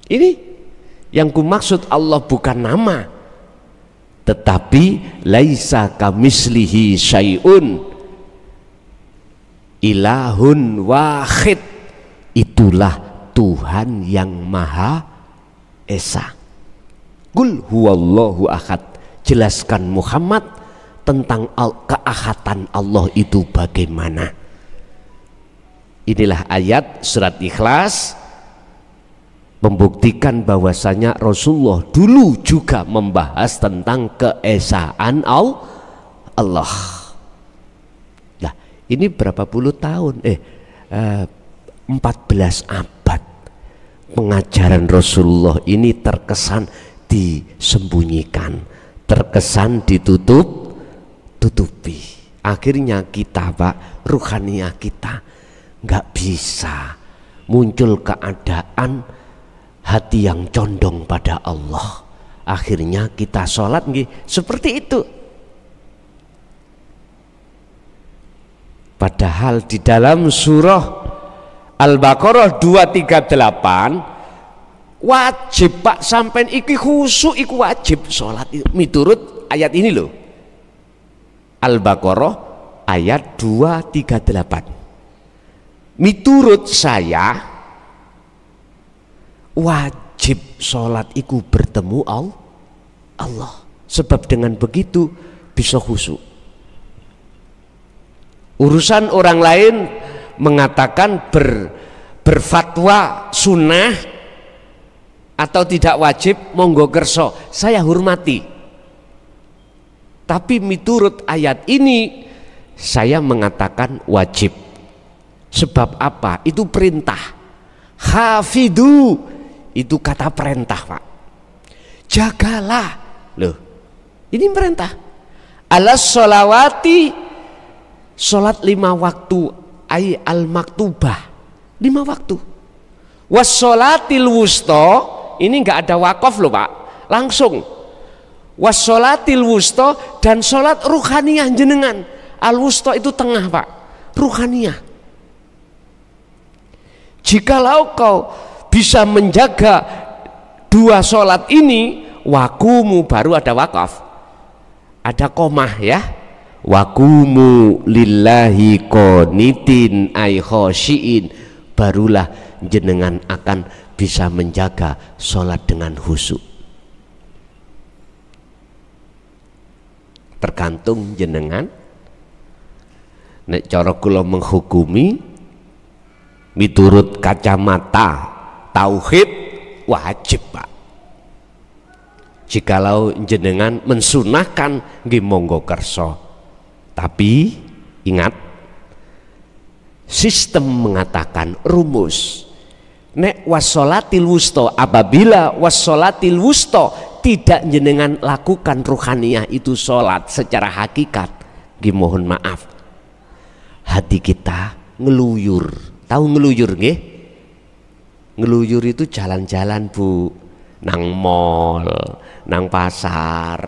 Ini yang kumaksud Allah bukan nama, tetapi laisa kamislihi syai'un, ilahun wahid, itulah Tuhan yang Maha Esa. Qul huwallahu ahad, jelaskan Muhammad tentang keahatan Allah itu bagaimana. Inilah ayat surat Ikhlas membuktikan bahwasanya Rasulullah dulu juga membahas tentang keesaan Allah. Nah, ini berapa puluh tahun 14 abad pengajaran Rasulullah ini terkesan disembunyikan, terkesan ditutupi. Akhirnya kita, Pak, ruhaniyah kita nggak bisa muncul keadaan hati yang condong pada Allah. Akhirnya kita sholat seperti itu. Padahal di dalam surah Al-Baqarah 238 wajib, Pak, sampai iki khusyuk iku wajib sholat miturut ayat ini loh. Al-Baqarah ayat 238. Miturut saya wajib sholat iku bertemu Allah. Sebab dengan begitu bisa khusyuk. Urusan orang lain mengatakan berfatwa sunnah atau tidak wajib, monggo kerso, saya hormati. Tapi miturut ayat ini saya mengatakan wajib. Sebab apa? Itu perintah. Hafidu itu kata perintah, Pak. Jagalah. Loh, ini perintah. Alas sholawati, sholat 5 waktu, ay al maktubah, 5 waktu. Was sholatil wusto, ini nggak ada wakaf loh, Pak, langsung. Was sholatil wusto, dan sholat ruhaniyah jenengan. Al-wusta itu tengah, Pak, ruhaniyah. Jikalau kau bisa menjaga dua sholat ini, wakumu, baru ada wakaf, ada komah ya, wakumu lillahi qonitin ay khosyiin, barulah jenengan akan bisa menjaga sholat dengan khusyuk. Tergantung jenengan. Nek cara kula menghukumi miturut kacamata tauhid wajib, Pak. Jikalau jenengan mensunahkan nggih monggo kersa. Tapi ingat, sistem mengatakan rumus nek wassolatil wusta, apabila wassolatil wusta tidak jenengan lakukan ruhaniyah itu sholat secara hakikat, nggih mohon maaf, hati kita ngeluyur. Tahu ngeluyur nggih? Ngeluyur itu jalan-jalan, Bu, nang mall, nang pasar,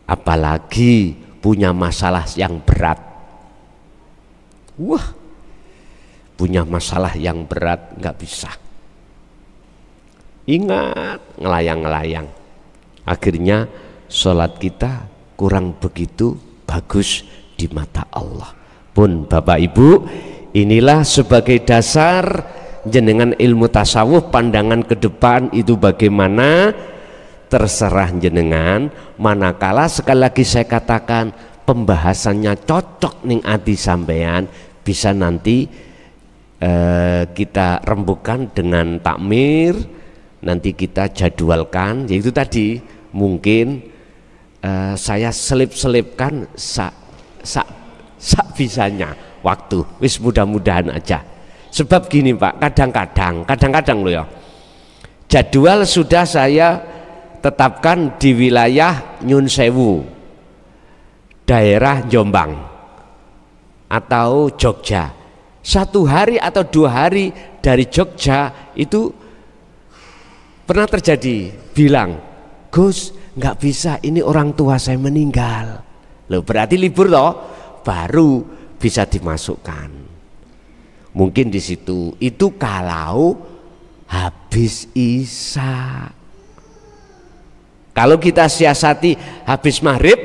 apalagi punya masalah yang berat. Wah, punya masalah yang berat nggak bisa. Ingat, ngelayang-ngelayang. Akhirnya sholat kita kurang begitu bagus di mata Allah. Pun Bapak Ibu, inilah sebagai dasar jenengan ilmu tasawuf, pandangan ke depan itu bagaimana terserah jenengan. Manakala sekali lagi saya katakan pembahasannya cocok ning ati sampean, bisa nanti kita rembukan dengan takmir, nanti kita jadwalkan, yaitu tadi mungkin saya selip-selipkan sak bisanya waktu, wis mudah-mudahan aja. Sebab gini Pak, kadang-kadang loh ya, jadwal sudah saya tetapkan di wilayah Nyun Sewu, daerah Jombang atau Jogja. 1 hari atau 2 hari dari Jogja itu pernah terjadi, bilang, Gus nggak bisa, ini orang tua saya meninggal. Loh, berarti libur loh, baru bisa dimasukkan. Mungkin di situ itu kalau habis isya. Kalau kita siasati habis maghrib,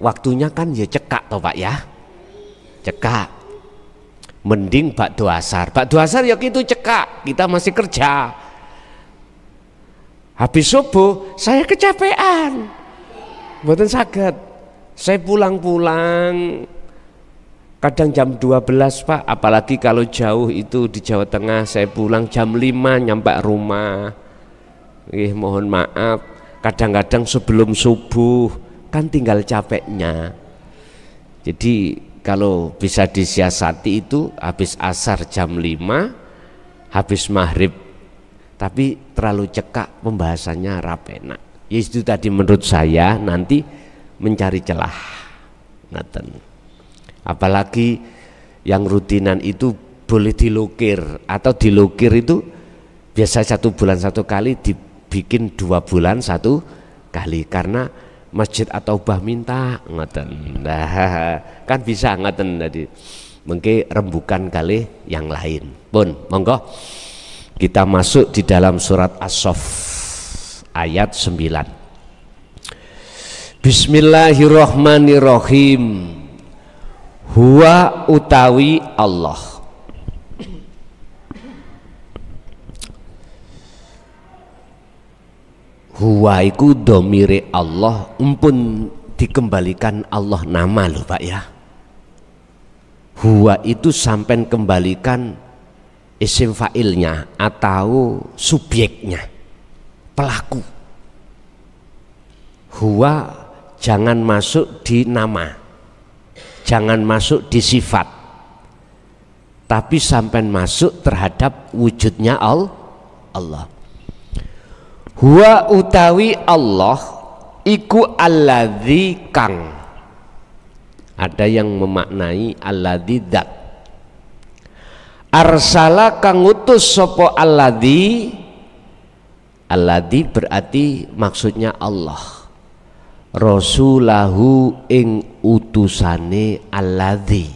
waktunya kan ya cekak toh Pak ya, cekak. Mending bakdo asar ya gitu cekak, kita masih kerja. Habis subuh saya kecapean, mboten saged. Saya pulang kadang jam 12 Pak, apalagi kalau jauh itu di Jawa Tengah, saya pulang jam 5 nyampe rumah. Mohon maaf, kadang-kadang sebelum subuh kan tinggal capeknya. Jadi kalau bisa disiasati itu habis asar jam 5, habis maghrib, tapi terlalu cekak pembahasannya rapenak. Ya itu tadi menurut saya nanti mencari celah. Ngaten. Apalagi yang rutinan itu boleh dilukir, atau dilukir itu biasa 1 bulan 1 kali, dibikin 2 bulan 1 kali, karena masjid atau bah minta ngaten. Nah, kan bisa ngaten tadi. Mungkin rembukan kali yang lain. Pun monggo kita masuk di dalam surat As-Saff ayat 9. Bismillahirrahmanirrahim. Huwa utawi Allah. Huwa iku domire Allah, empun dikembalikan Allah nama loh Pak ya. Huwa itu sampai kembalikan isim fa'ilnya atau subjeknya, pelaku. Huwa jangan masuk di nama, jangan masuk di sifat, tapi sampai masuk terhadap wujudnya Allah. Huwa utawi Allah iku alladzi kang, ada yang memaknai alladzi dat, arsala kang utus sapa alladzi berarti maksudnya Allah, rasulahu ing utusane alladzi.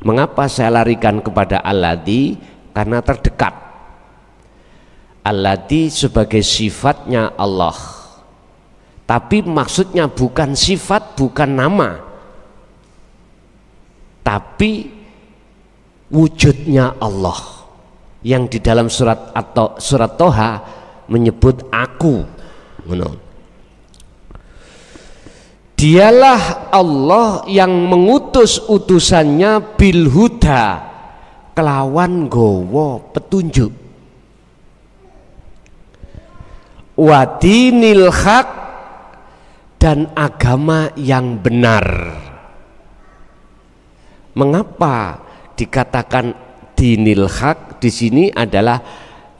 Mengapa saya larikan kepada alladzi? Karena terdekat. Alladzi sebagai sifatnya Allah, tapi maksudnya bukan sifat, bukan nama, tapi wujudnya Allah yang di dalam surat Toha menyebut aku. Dialah Allah yang mengutus utusannya bil huda, kelawan gowo petunjuk, wadinil haq, dan agama yang benar. Mengapa dikatakan dinil haq di sini? Adalah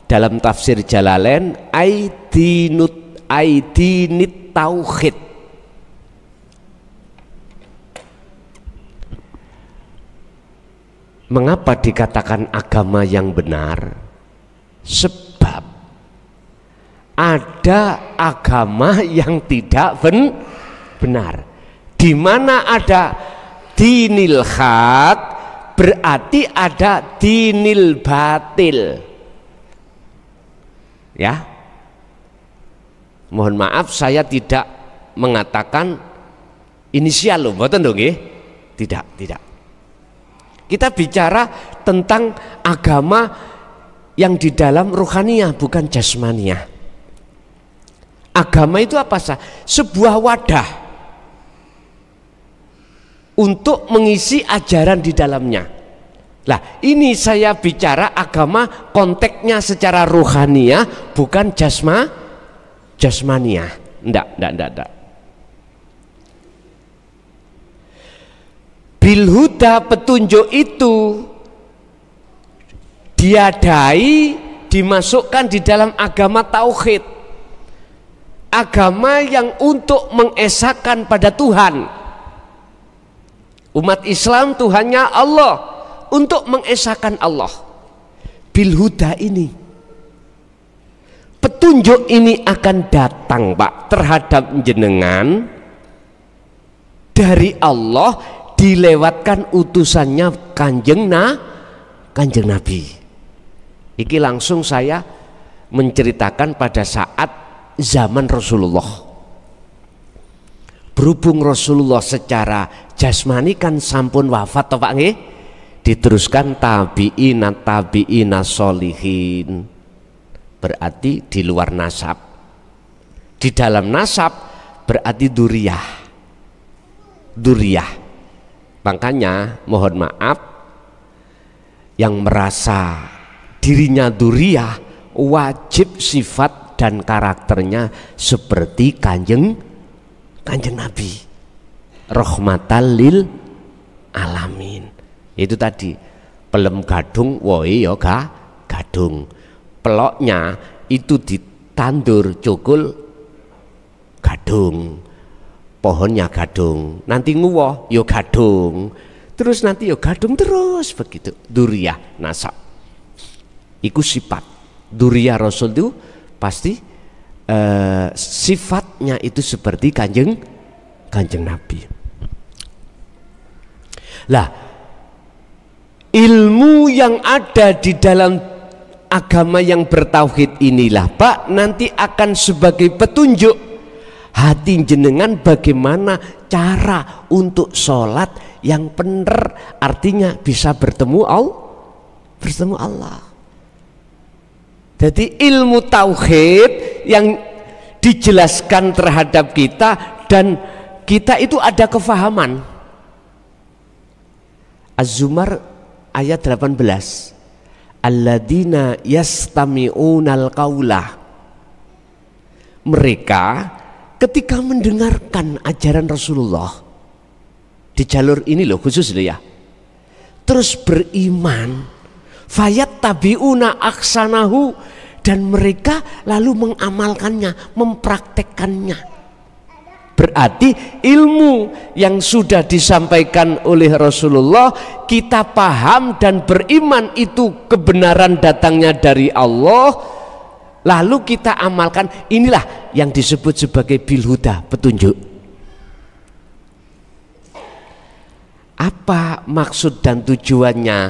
dalam tafsir Jalalain aidinit tauhid. Mengapa dikatakan agama yang benar? Sebab ada agama yang tidak benar. Di mana ada dinil haq, berarti ada dinil batil. Ya, mohon maaf saya tidak mengatakan inisial loh, mboten dong nggih? Tidak. Kita bicara tentang agama yang di dalam ruhaniyah, bukan jasmaniyah. Agama itu apa sah? Sebuah wadah untuk mengisi ajaran di dalamnya. Lah, ini saya bicara agama konteksnya secara ruhaniyah, bukan jasmaniyah. Enggak. Bil huda, petunjuk itu diadai, dimasukkan di dalam agama tauhid, agama yang untuk mengesahkan pada Tuhan. Umat Islam Tuhannya Allah, untuk mengesahkan Allah. Bil huda ini, petunjuk ini akan datang Pak terhadap jenengan dari Allah, dilewatkan utusannya kanjeng Nabi. Iki langsung saya menceritakan pada saat zaman Rasulullah. Berhubung Rasulullah secara jasmani kan sampun wafat toh Pak nggih, diteruskan tabi'ina sholihin, berarti di luar nasab. Di dalam nasab berarti duriyah. Makanya mohon maaf, yang merasa dirinya duriyah wajib sifat dan karakternya seperti kanjeng Nabi, rahmatan lil alamin. Itu tadi pelem gadung woi ya gadung, peloknya itu ditandur cukul gadung, pohonnya gadung, nanti nguwoh yo gadung, terus nanti yo gadung terus begitu. Duriyah nasab iku sifat duriyah Rasul itu pasti sifatnya itu seperti kanjeng Nabi. Lah, ilmu yang ada di dalam agama yang bertauhid inilah Pak nanti akan sebagai petunjuk hati jenengan bagaimana cara untuk sholat yang benar, artinya bisa bertemu Allah. Jadi ilmu tauhid yang dijelaskan terhadap kita, dan kita itu ada kefahaman. Az-Zumar ayat 18, alladzina yastami'unal qaula, mereka ketika mendengarkan ajaran Rasulullah di jalur ini loh khusus loh ya, terus beriman, fayat tabiuna aksanahu, dan mereka lalu mengamalkannya, mempraktekkannya. Berarti ilmu yang sudah disampaikan oleh Rasulullah kita paham dan beriman itu kebenaran datangnya dari Allah, lalu kita amalkan. Inilah yang disebut sebagai bil huda, petunjuk. Apa maksud dan tujuannya?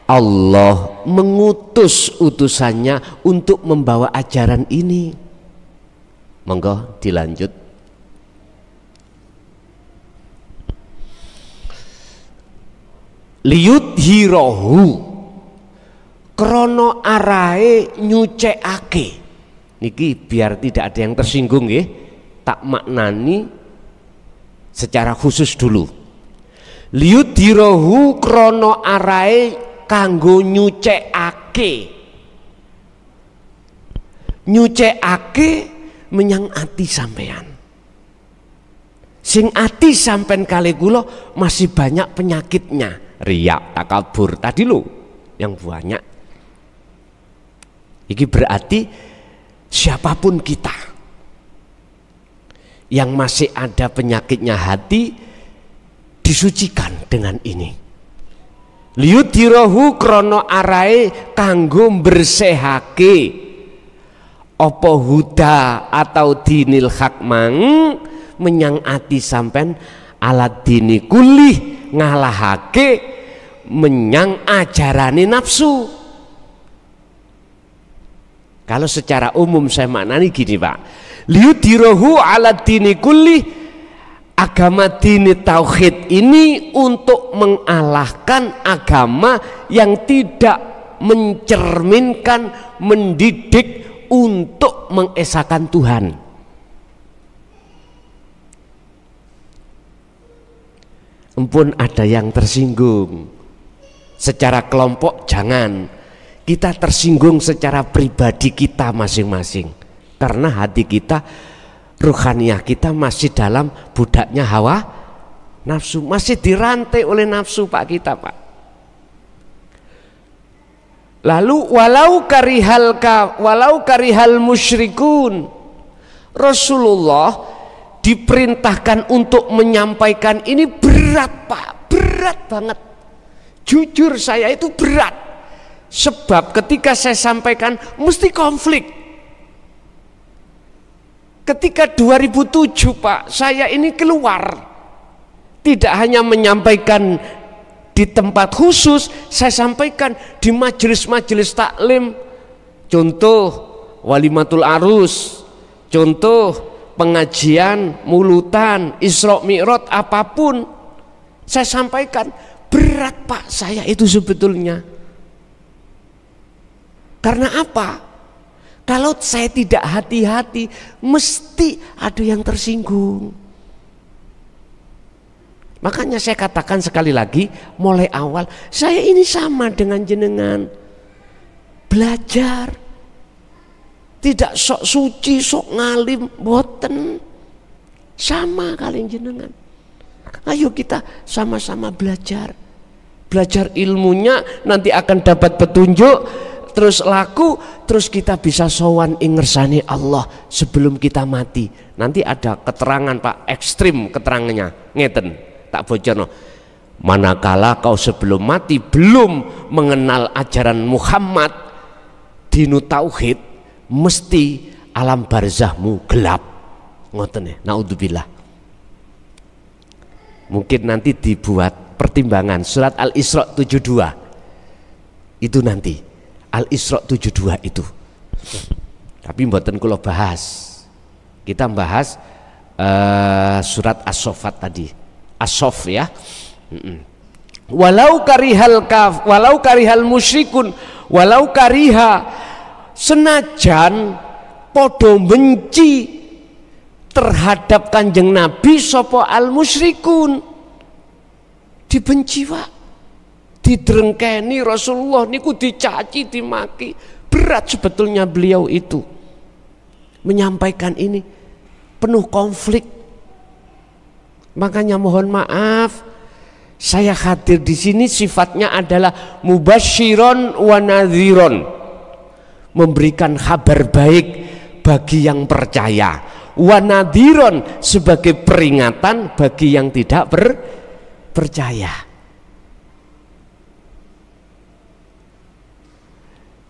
Allah mengutus utusannya untuk membawa ajaran ini. Monggo dilanjut. Liyudhirahu, krono arahe nyucekake. Niki biar tidak ada yang tersinggung nggih, tak maknani secara khusus dulu. Liyudhirahu krono arahe kanggo nyucekake. Nyucekake menyang ati sampean. Sing ati sampean kali kula masih banyak penyakitnya. Riya, takabur tadi lo yang banyak. Ini berarti siapapun kita yang masih ada penyakitnya hati disucikan dengan ini. Liyudhirahu krono arae kanggo bersehake apa huda atau dinil hak mang menyang ati sampen alat dini kulih ngalahake menyang ajarane nafsu. Kalau secara umum saya maknani gini Pak, liyudhirahu ala dini kulli, agama dini tauhid ini untuk mengalahkan agama yang tidak mencerminkan, mendidik untuk mengesahkan Tuhan. Ampun ada yang tersinggung secara kelompok, jangan. Kita tersinggung secara pribadi kita masing-masing, karena hati kita, ruhaniyah kita masih dalam budaknya hawa nafsu, masih dirantai oleh nafsu Pak kita Pak. Lalu walau karihal musyrikun, Rasulullah diperintahkan untuk menyampaikan ini berat Pak, berat banget. Jujur saya itu berat, sebab ketika saya sampaikan mesti konflik. Ketika 2007 Pak, saya ini keluar, tidak hanya menyampaikan di tempat khusus, saya sampaikan di majelis-majelis taklim, contoh walimatul arus, contoh pengajian, mulutan, Isra Mi'raj, apapun saya sampaikan. Berat Pak saya itu sebetulnya. Karena apa? Kalau saya tidak hati-hati, mesti ada yang tersinggung. Makanya saya katakan sekali lagi, mulai awal, saya ini sama dengan jenengan. Belajar. Tidak sok suci, sok ngalim, boten. Sama kalian jenengan. Ayo kita sama-sama belajar. Belajar ilmunya, nanti akan dapat petunjuk, terus laku, terus kita bisa sowan ing ngersane Allah sebelum kita mati. Nanti ada keterangan Pak, ekstrim keterangannya, ngeten, tak bocorno. Manakala kau sebelum mati belum mengenal ajaran Muhammad, dinu tauhid, mesti alam barzahmu gelap. Ngoten ya, naudzubillah. Mungkin nanti dibuat pertimbangan surat Al-Isra 72 itu nanti, Al-Isra 72 itu. Tapi mboten kula bahas. Kita bahas surat As-Saffat tadi. As-Saff ya. Walau karihal musyrikun, walau kariha, senajan podo benci terhadap Kanjeng Nabi sapa al musyrikun, dibenci Pak, didrengkeni Rasulullah niku, dicaci, dimaki. Berat sebetulnya beliau itu menyampaikan ini, penuh konflik. Makanya mohon maaf, saya hadir di sini sifatnya adalah mubasyiron wa nadhiron, memberikan kabar baik bagi yang percaya, wa nadhiron sebagai peringatan bagi yang tidak percaya.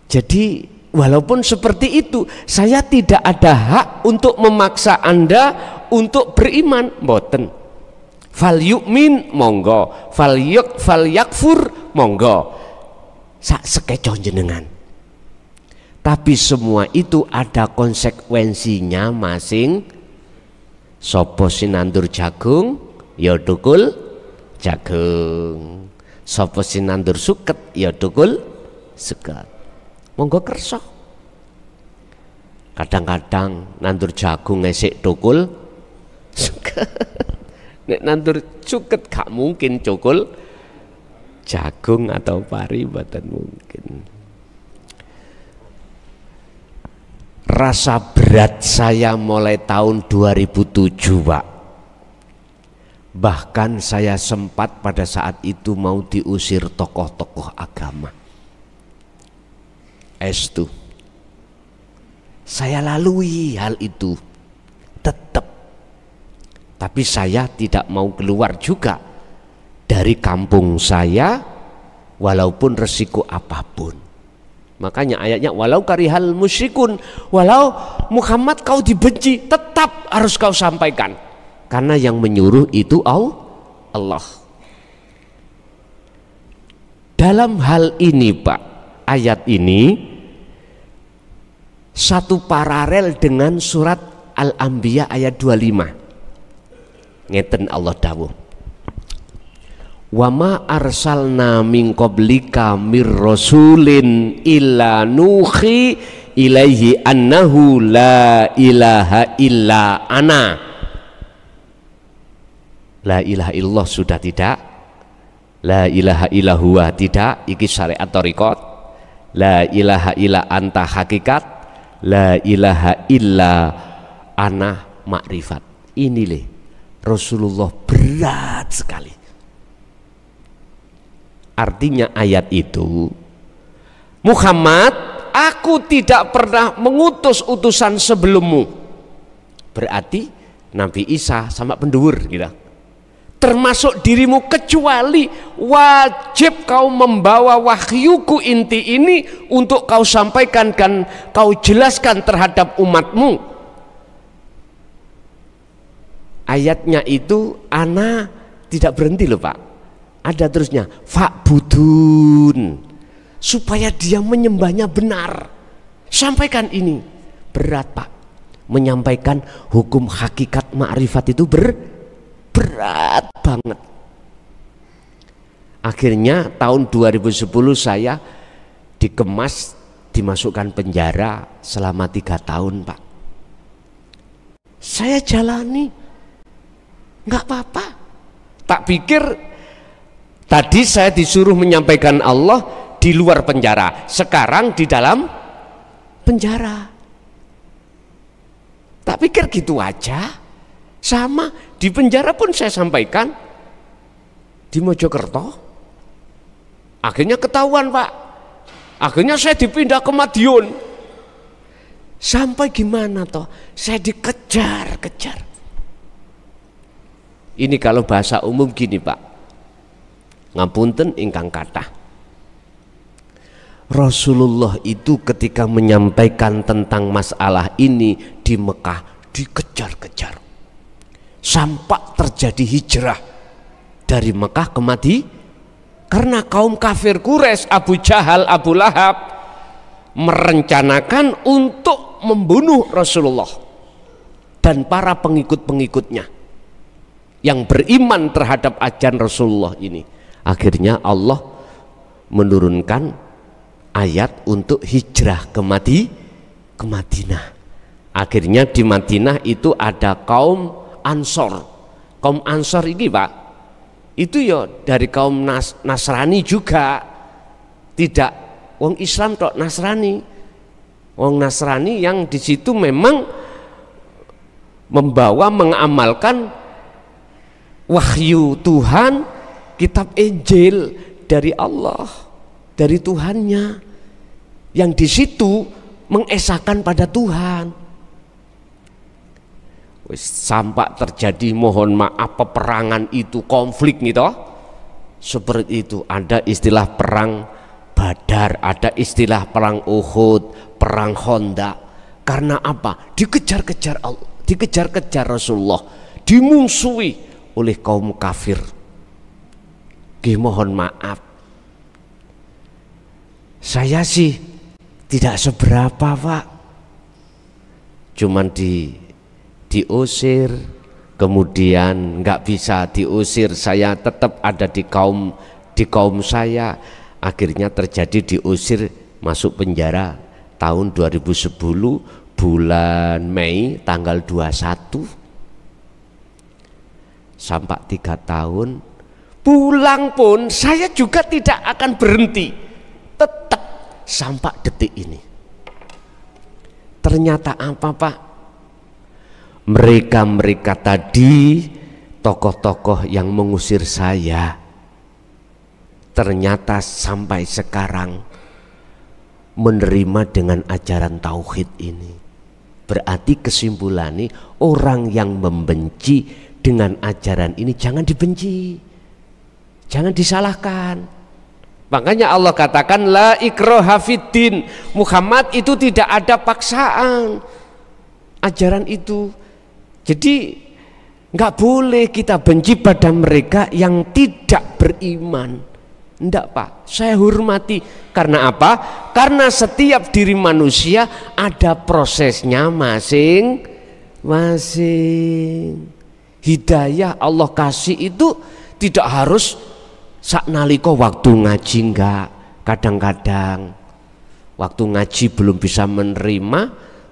Jadi walaupun seperti itu, saya tidak ada hak untuk memaksa Anda untuk beriman, mboten. fal yu'min monggo, fal yakfur monggo, sak sekeco jenengan. Tapi semua itu ada konsekuensinya masing. Sopo sinandur jagung ya dukul jagung, sopo sinandur suket ya dukul suket. Monggo kersa. Kadang-kadang nandur jagung ngesik dukul suket. Nek nandur suket gak mungkin cukul jagung atau pari, mboten mungkin. Rasa berat saya mulai tahun 2007, Pak. Bahkan saya sempat pada saat itu mau diusir tokoh-tokoh agama. Estu. Saya lalui hal itu. Tetap. Tapi saya tidak mau keluar juga dari kampung saya walaupun resiko apapun. Makanya ayatnya walau karihal musyrikun, walau Muhammad kau dibenci tetap harus kau sampaikan, karena yang menyuruh itu Allah. Dalam hal ini Pak, ayat ini satu paralel dengan surat Al-Anbiya ayat 25. Ngeten Allah dawuh, wa ma arsalna min qablika mir rasulin illa nuhi ilaihi annahu la ilaha illa ana. La ilaha illallah sudah tidak, la ilaha illa huwa tidak, iki syariat thariqat. La ilaha illa anta hakikat, la ilaha illa ana makrifat. Ini leh Rasulullah berat sekali. Artinya ayat itu, Muhammad, aku tidak pernah mengutus utusan sebelummu. Berarti Nabi Isa sama pendurur gitu. Termasuk dirimu, kecuali wajib kau membawa wahyuku inti ini untuk kau sampaikan dan kau jelaskan terhadap umatmu. Ayatnya itu ana tidak berhenti loh Pak, ada terusnya fa'budun, supaya dia menyembahnya benar. Sampaikan ini, berat Pak, menyampaikan hukum hakikat ma'rifat itu berat banget. Akhirnya tahun 2010 saya dikemas, dimasukkan penjara selama 3 tahun Pak. Saya jalani nggak apa-apa. Tak pikir tadi saya disuruh menyampaikan Allah di luar penjara, sekarang di dalam penjara. Tak pikir gitu aja. Sama di penjara pun saya sampaikan di Mojokerto. Akhirnya ketahuan Pak. Akhirnya saya dipindah ke Madiun. Sampai gimana toh? Saya dikejar-kejar. Ini kalau bahasa umum gini Pak, ngapunten ingkang kathah. Rasulullah itu ketika menyampaikan tentang masalah ini di Mekah dikejar-kejar, sampai terjadi hijrah dari Mekah ke Madinah, karena kaum kafir Quraisy, Abu Jahal, Abu Lahab merencanakan untuk membunuh Rasulullah dan para pengikut-pengikutnya yang beriman terhadap ajaran Rasulullah ini. Akhirnya Allah menurunkan ayat untuk hijrah ke Madinah. Akhirnya di Madinah itu ada kaum Ansor. Kaum Ansor ini Pak, itu ya dari kaum Nasrani juga, tidak wong Islam tok, Nasrani. Wong Nasrani yang di situ memang membawa, mengamalkan wahyu Tuhan, kitab Injil dari Allah, dari Tuhannya, yang di situ mengesahkan pada Tuhan. Sampai terjadi, mohon maaf, peperangan itu, konflik gitu, seperti itu. Ada istilah perang Badar, ada istilah perang Uhud, perang Honda. Karena apa? Dikejar-kejar Allah, dikejar-kejar Rasulullah, dimusuhi oleh kaum kafir. Mohon maaf, saya sih tidak seberapa Pak, cuman diusir, kemudian nggak bisa diusir, saya tetap ada di kaum saya, akhirnya terjadi diusir, masuk penjara tahun 2010 bulan Mei tanggal 21 sampai 3 tahun. Pulang pun saya juga tidak akan berhenti, tetap sampai detik ini. Ternyata apa Pak? Mereka tadi, tokoh-tokoh yang mengusir saya, ternyata sampai sekarang menerima dengan ajaran tauhid ini. Berarti kesimpulannya, orang yang membenci dengan ajaran ini jangan dibenci, jangan disalahkan. Makanya Allah katakan la ikraha fiddin. Muhammad itu tidak ada paksaan ajaran itu. Jadi nggak boleh kita benci pada mereka yang tidak beriman. Enggak Pak, saya hormati. Karena apa? Karena setiap diri manusia ada prosesnya masing-masing. Hidayah Allah kasih itu tidak harus saknaliko waktu ngaji, enggak. Kadang-kadang waktu ngaji belum bisa menerima,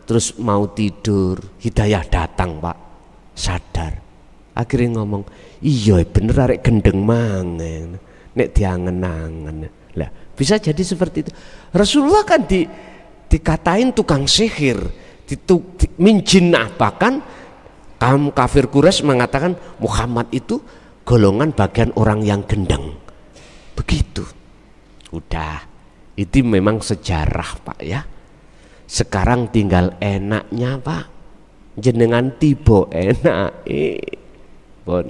terus mau tidur, hidayah datang Pak, sadar, akhirnya ngomong, iya bener arek gendeng mangen, nek diangen-angen. Lah bisa jadi seperti itu. Rasulullah kan dikatain tukang sihir, bahkan kaum kafir Quraisy mengatakan Muhammad itu golongan bagian orang yang gendeng. Begitu. Udah, itu memang sejarah Pak ya. Sekarang tinggal enaknya Pak, jenengan tiba enak. Bon.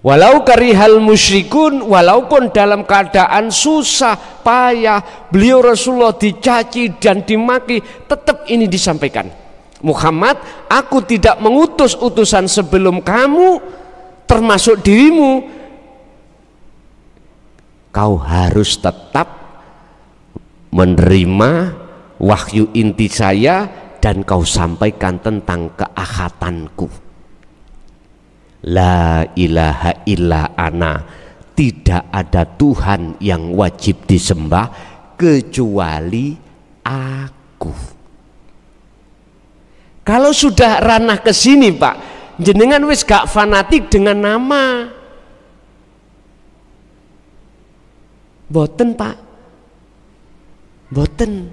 Walau karihal musyrikun, walaupun dalam keadaan susah payah, beliau Rasulullah dicaci dan dimaki, tetap ini disampaikan. Muhammad, aku tidak mengutus utusan sebelum kamu, termasuk dirimu. Kau harus tetap menerima wahyu inti saya dan kau sampaikan tentang keahatanku. La ilaha illa ana, tidak ada Tuhan yang wajib disembah kecuali aku. Kalau sudah ranah ke sini Pak, jenengan wis gak fanatik dengan nama. Boten Pak, boten.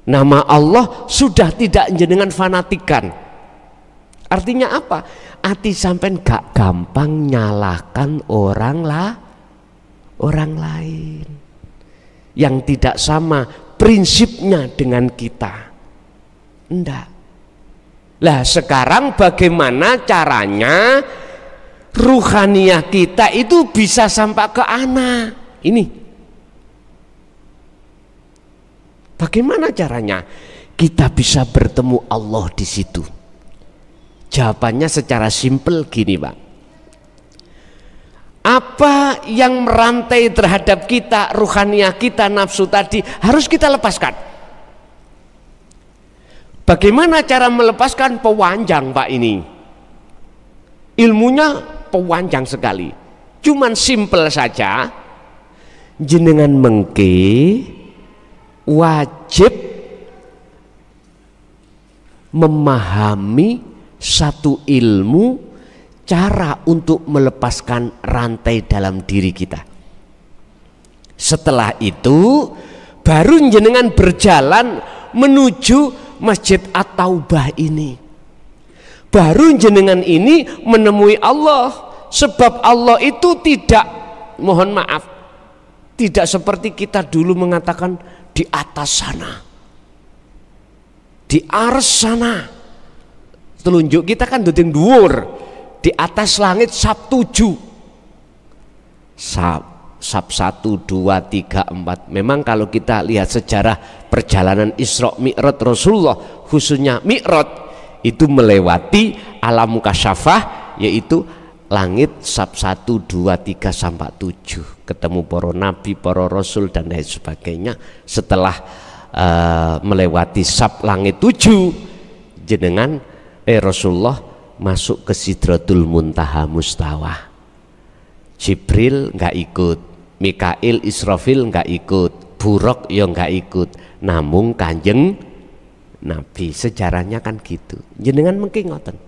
Nama Allah sudah tidak jenengan fanatikan. Artinya apa? Ati sampean gak gampang nyalahkan orang lain yang tidak sama prinsipnya dengan kita. Enggak. Lah sekarang bagaimana caranya ruhaniyah kita itu bisa sampai ke anak ini? Bagaimana caranya kita bisa bertemu Allah di situ? Jawabannya secara simpel gini Pak. Apa yang merantai terhadap kita, ruhaniyah kita, nafsu tadi harus kita lepaskan. Bagaimana cara melepaskan? Pewanjang Pak ini. Ilmunya pewanjang sekali. Cuman simpel saja. Jenengan mengke wajib memahami satu ilmu, cara untuk melepaskan rantai dalam diri kita. Setelah itu baru jenengan berjalan menuju Masjid At-Taubah ini. Baru jenengan ini menemui Allah. Sebab Allah itu tidak, mohon maaf, tidak seperti kita dulu mengatakan di atas sana, di ars sana. Telunjuk kita kan duting dhuwur, di atas langit sab 7. Sab 1, 2, 3, 4. Memang kalau kita lihat sejarah perjalanan Isra Mi'raj Rasulullah, khususnya Mi'raj itu melewati alam kasyafah, yaitu langit sab 1, 2, 3 sampai 7, ketemu para nabi, para rasul dan lain sebagainya. Setelah melewati sab langit 7, jenengan Rasulullah masuk ke Sidratul Muntaha Mustawa. Jibril nggak ikut, Mikail, Israfil nggak ikut, Buraq ya nggak ikut, namun Kanjeng Nabi. Sejarahnya kan gitu. Jenengan mungkin ngoten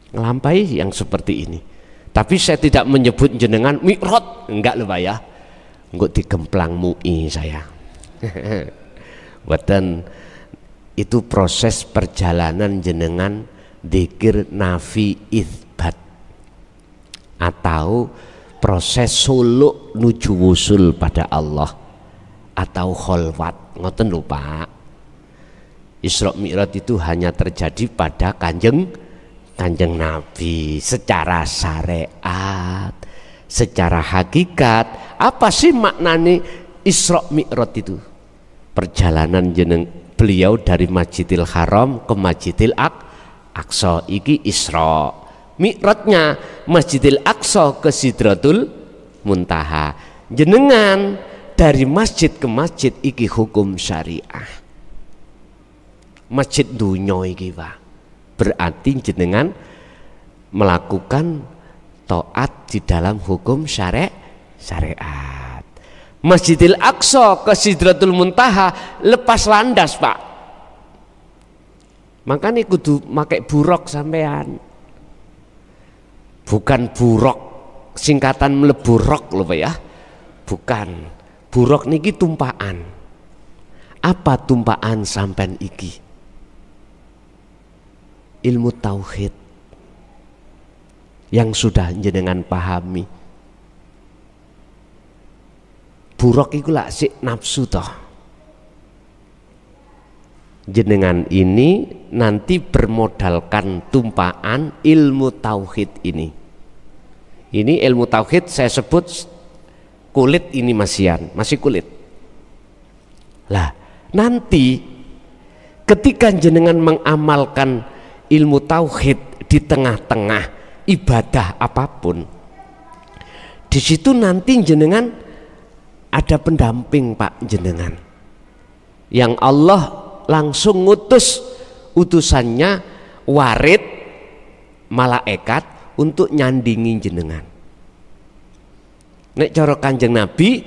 ngelampai yang seperti ini. Tapi saya tidak menyebut jenengan mi'raj, enggak lho Pak ya. Engko digemplang MUI saya. Boten, itu proses perjalanan jenengan dzikir nafi itsbat atau proses suluk nuju wusul pada Allah atau kholwat. Ngoten lho Pak. Isra Mi'raj itu hanya terjadi pada Kanjeng Nabi secara syariat, secara hakikat. Apa sih maknanya Isra Mi'raj itu? Perjalanan beliau dari Masjidil Haram ke Masjidil Aqsa, iki Isra. Mi'rajnya Masjidil Aqsa ke Sidratul Muntaha. Jenengan dari masjid ke masjid iki hukum syariah. Masjid dunya iki Pak. Berarti jenengan melakukan taat di dalam hukum syariat. Masjidil Aqsa ke Sidratul Muntaha lepas landas Pak. Makanya kudu pakai buraq sampean. Bukan buraq singkatan mleburok lho Pak ya. Bukan. Buraq niki tumpaan. Apa tumpaan sampean iki? Ilmu tauhid yang sudah jenengan pahami. Buraq iku lak sik nafsu toh. Jenengan ini nanti bermodalkan tumpaan ilmu tauhid ini. Ini ilmu tauhid saya sebut kulit ini masih kulit. Lah, nanti ketika jenengan mengamalkan ilmu tauhid di tengah-tengah ibadah apapun, di situ nanti jenengan ada pendamping Pak jenengan, yang Allah langsung ngutus utusannya warid malaikat untuk nyandingi jenengan. Nek cara Kanjeng Nabi,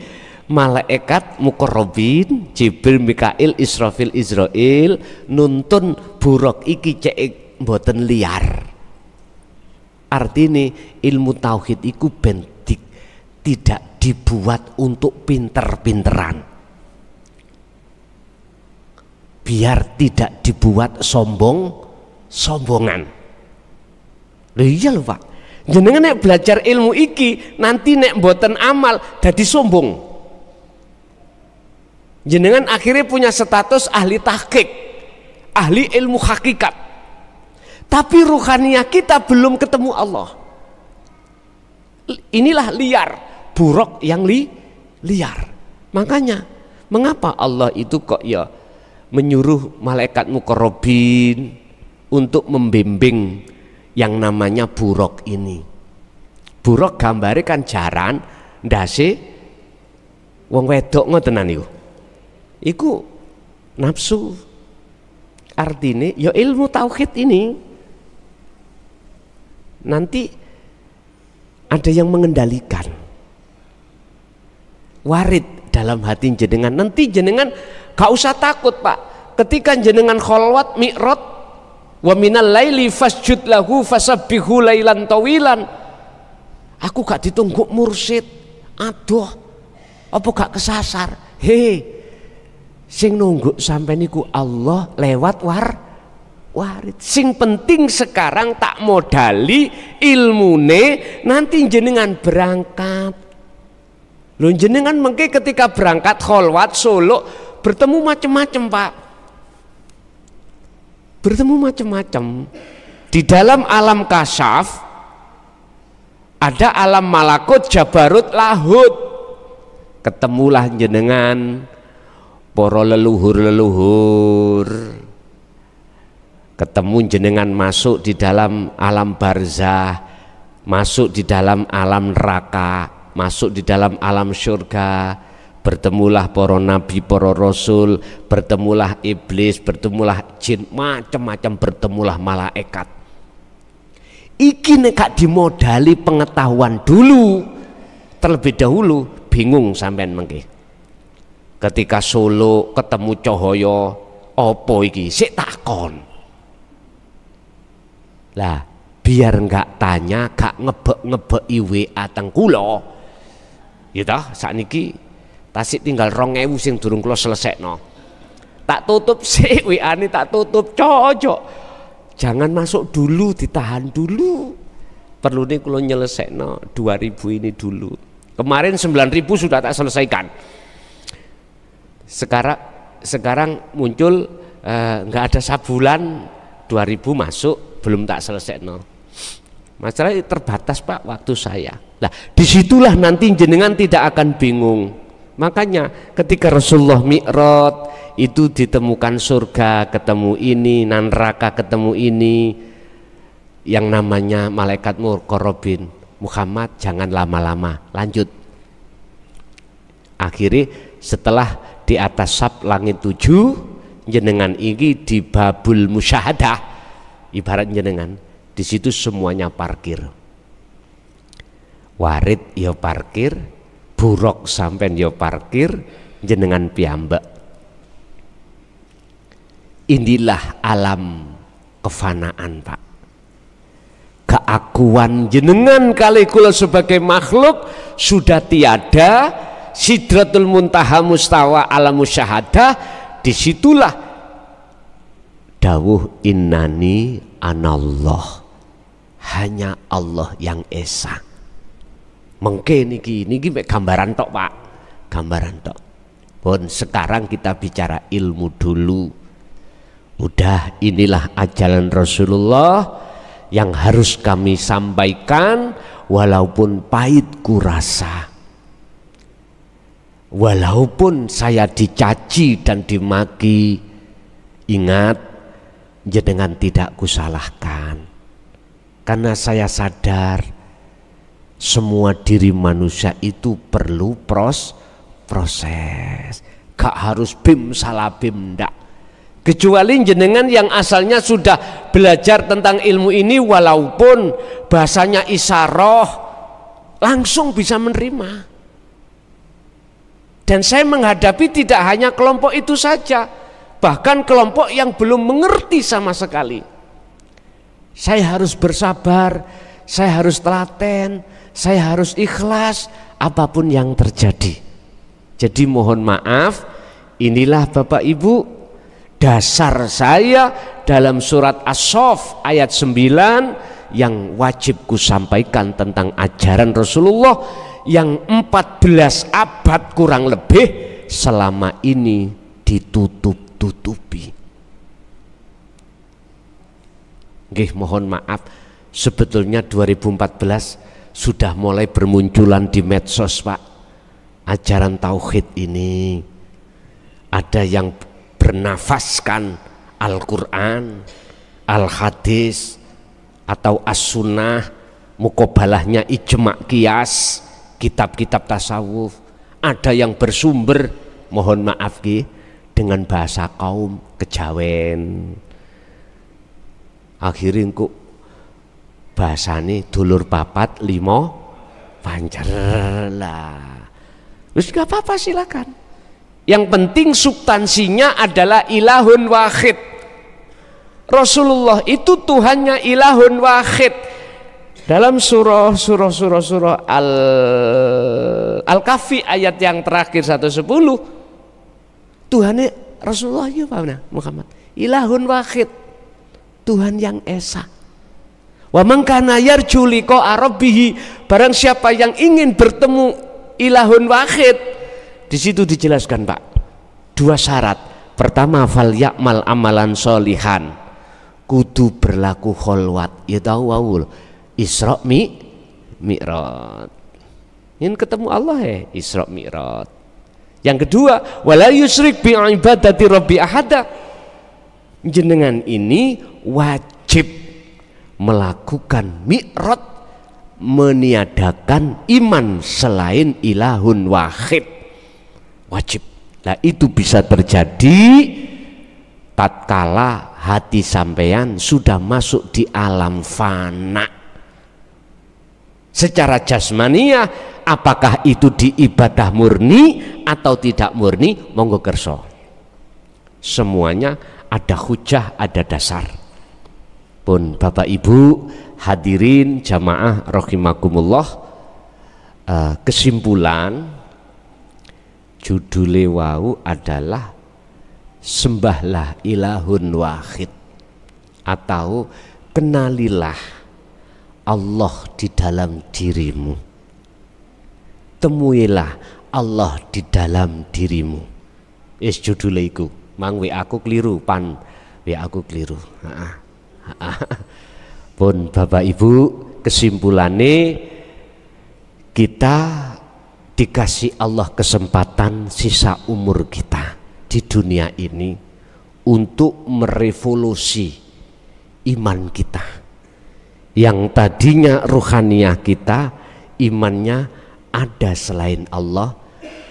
malaikat muqarrabin Jibril, Mikail, Israfil, Israil nuntun buraq iki cek mboten liar. Artinya ilmu tauhid iku bentik tidak dibuat untuk pinter-pinteran, biar tidak dibuat sombongan. Lho iya lho Pak, jenengan nek belajar ilmu iki nanti nek mboten amal dadi sombong. Jenengan akhirnya punya status ahli tahqiq, ahli ilmu hakikat, tapi ruhaniyah kita belum ketemu Allah. Inilah liar, buraq yang liar. Makanya mengapa Allah itu kok ya menyuruh malaikat muqarrabin untuk membimbing yang namanya buraq ini. Buraq gambare kan jaran ndase wong wedok ngotenan niku. Iku nafsu. Artinya ya ilmu tauhid ini nanti ada yang mengendalikan, warid dalam hati jenengan. Nanti jenengan gak usah takut Pak, ketika jenengan kholwat mi'raj wa minal laili fasjud lahu fasabbihu lailan tawilan. Aku gak ditunggu mursyid, aduh apa gak kesasar. Sing nunggu sampai niku Allah lewat warid. Sing penting sekarang tak modali ilmune, nanti jenengan berangkat. Lho jenengan mengke ketika berangkat kholwat Solo bertemu macam-macam Pak. Bertemu macam-macam. Di dalam alam kasyaf ada alam malakut jabarut lahut. Ketemulah jenengan para leluhur, ketemu jenengan masuk di dalam alam barzah, masuk di dalam alam neraka, masuk di dalam alam surga, bertemulah para nabi, para rasul, bertemulah iblis, bertemulah jin, macam-macam, bertemulah malaikat. Iki nek gak dimodali pengetahuan dulu, terlebih dahulu, bingung sampean mengke. Ketika Solo ketemu cahaya, apa iki? Sik takon. Lah, biar enggak tanya, gak ngebek-ngebeki WA teng kula. Ya toh, sakniki tasik tinggal 2000 sing durung kula selesekno. Tak tutup sik WA-ne, tak tutup, cocok. Jangan masuk dulu, ditahan dulu. Perlu nih kula nyelesekno 2000 ini dulu. Kemarin 9000 sudah tak selesaikan. Sekarang muncul nggak ada sabulan 2000 masuk belum tak selesaikan. Masalah terbatas Pak waktu saya. Nah disitulah nanti jenengan tidak akan bingung. Makanya ketika Rasulullah Mi'raj itu ditemukan surga ketemu ini, neraka ketemu ini, yang namanya malaikat muqarrabin. Muhammad jangan lama-lama, lanjut. Akhirnya setelah di atas sab langit 7 jenengan ini di babul musyahadah, ibarat jenengan di situ semuanya parkir, warid ya parkir, buruk sampean ya parkir, jenengan piyambak. Inilah alam kefanaan Pak. Keakuan jenengan kali kula sebagai makhluk sudah tiada. Sidratul muntaha mustawa alam musyahadah, disitulah dawuh innani anallah, hanya Allah yang esa. Mengke niki mek gambaran tok Pak, gambaran tok. Pun sekarang kita bicara ilmu dulu. Udah, inilah ajaran Rasulullah yang harus kami sampaikan walaupun pahit kurasa. Walaupun saya dicaci dan dimaki, ingat jenengan tidak kusalahkan, karena saya sadar semua diri manusia itu perlu proses. Gak harus bim salah bim, ndak. Kecuali jenengan yang asalnya sudah belajar tentang ilmu ini, walaupun bahasanya isyarah, langsung bisa menerima. Dan saya menghadapi tidak hanya kelompok itu saja, bahkan kelompok yang belum mengerti sama sekali. Saya harus bersabar, saya harus telaten, saya harus ikhlas apapun yang terjadi. Jadi mohon maaf, inilah Bapak Ibu dasar saya dalam surat As-Saff ayat 9 yang wajib ku sampaikan tentang ajaran Rasulullah yang 14 abad kurang lebih selama ini ditutup-tutupi. Nggih, mohon maaf, sebetulnya 2014 sudah mulai bermunculan di medsos Pak, ajaran tauhid ini. Ada yang bernafaskan Al-Quran, Al-Hadis atau As-Sunnah, mukobalahnya ijma' qiyas, kitab-kitab tasawuf. Ada yang bersumber, mohon maaf dengan bahasa kaum kejawen. Akhirnya kok bahasane dulur papat limo pancer lah. Terus gak apa-apa, silakan. Yang penting substansinya adalah ilahun wahid. Rasulullah itu Tuhannya ilahun wahid. Dalam surah Al-Kahfi ayat yang terakhir 110, Tuhannya Rasulullah ya Pak Muhammad ilahun wahid, Tuhan yang esa. Wa man kana yarju liqa'a rabbih, barang siapa yang ingin bertemu ilahun wahid, di situ dijelaskan Pak, 2 syarat. Pertama, fal ya'mal amalan solihan, kudu berlaku kholwat. Ya tahu waul Isra Mi'raj. Ingin ketemu Allah Isra Mi'raj. Yang kedua, wala yusyrik bi ibadati rabbi ahada. Jenengan ini wajib melakukan mi'raj, meniadakan iman selain ilahun wahid. Wajib. Nah itu bisa terjadi tatkala hati sampean sudah masuk di alam fana. Secara jasmania, apakah itu di ibadah murni atau tidak murni, monggo kerso. Semuanya ada hujah, ada dasar. Pun Bapak Ibu hadirin jamaah rahimakumullah, kesimpulan judule wau adalah sembahlah ilahun wahid, atau kenalilah Allah di dalam dirimu, temuilah Allah di dalam dirimu. Is judule iku. Mang aku keliru, pan aku keliru. Pun Bapak Ibu, kesimpulannya kita dikasih Allah kesempatan sisa umur kita di dunia ini untuk merevolusi iman kita. Yang tadinya ruhaniyah kita, imannya ada selain Allah,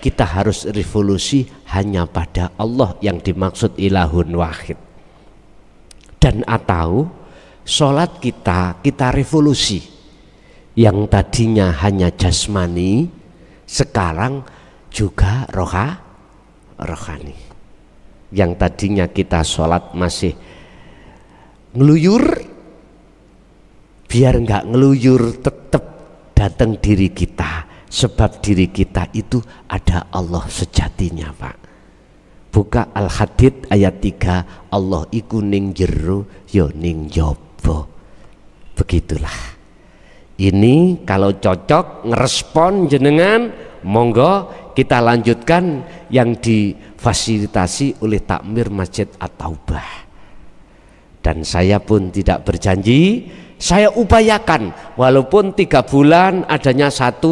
kita harus revolusi hanya pada Allah yang dimaksud ilahun wahid. Dan atau sholat kita revolusi, yang tadinya hanya jasmani sekarang juga rohani. Yang tadinya kita sholat masih ngeluyur, biar nggak ngeluyur, tetap datang diri kita, sebab diri kita itu ada Allah sejatinya, Pak. Buka Al-Hadid ayat 3, Allah iku ning jero yo ning jaba. Begitulah. Ini kalau cocok ngerespon jenengan, monggo kita lanjutkan yang difasilitasi oleh takmir Masjid At-Taubah. Dan saya pun tidak berjanji, saya upayakan walaupun 3 bulan adanya 1,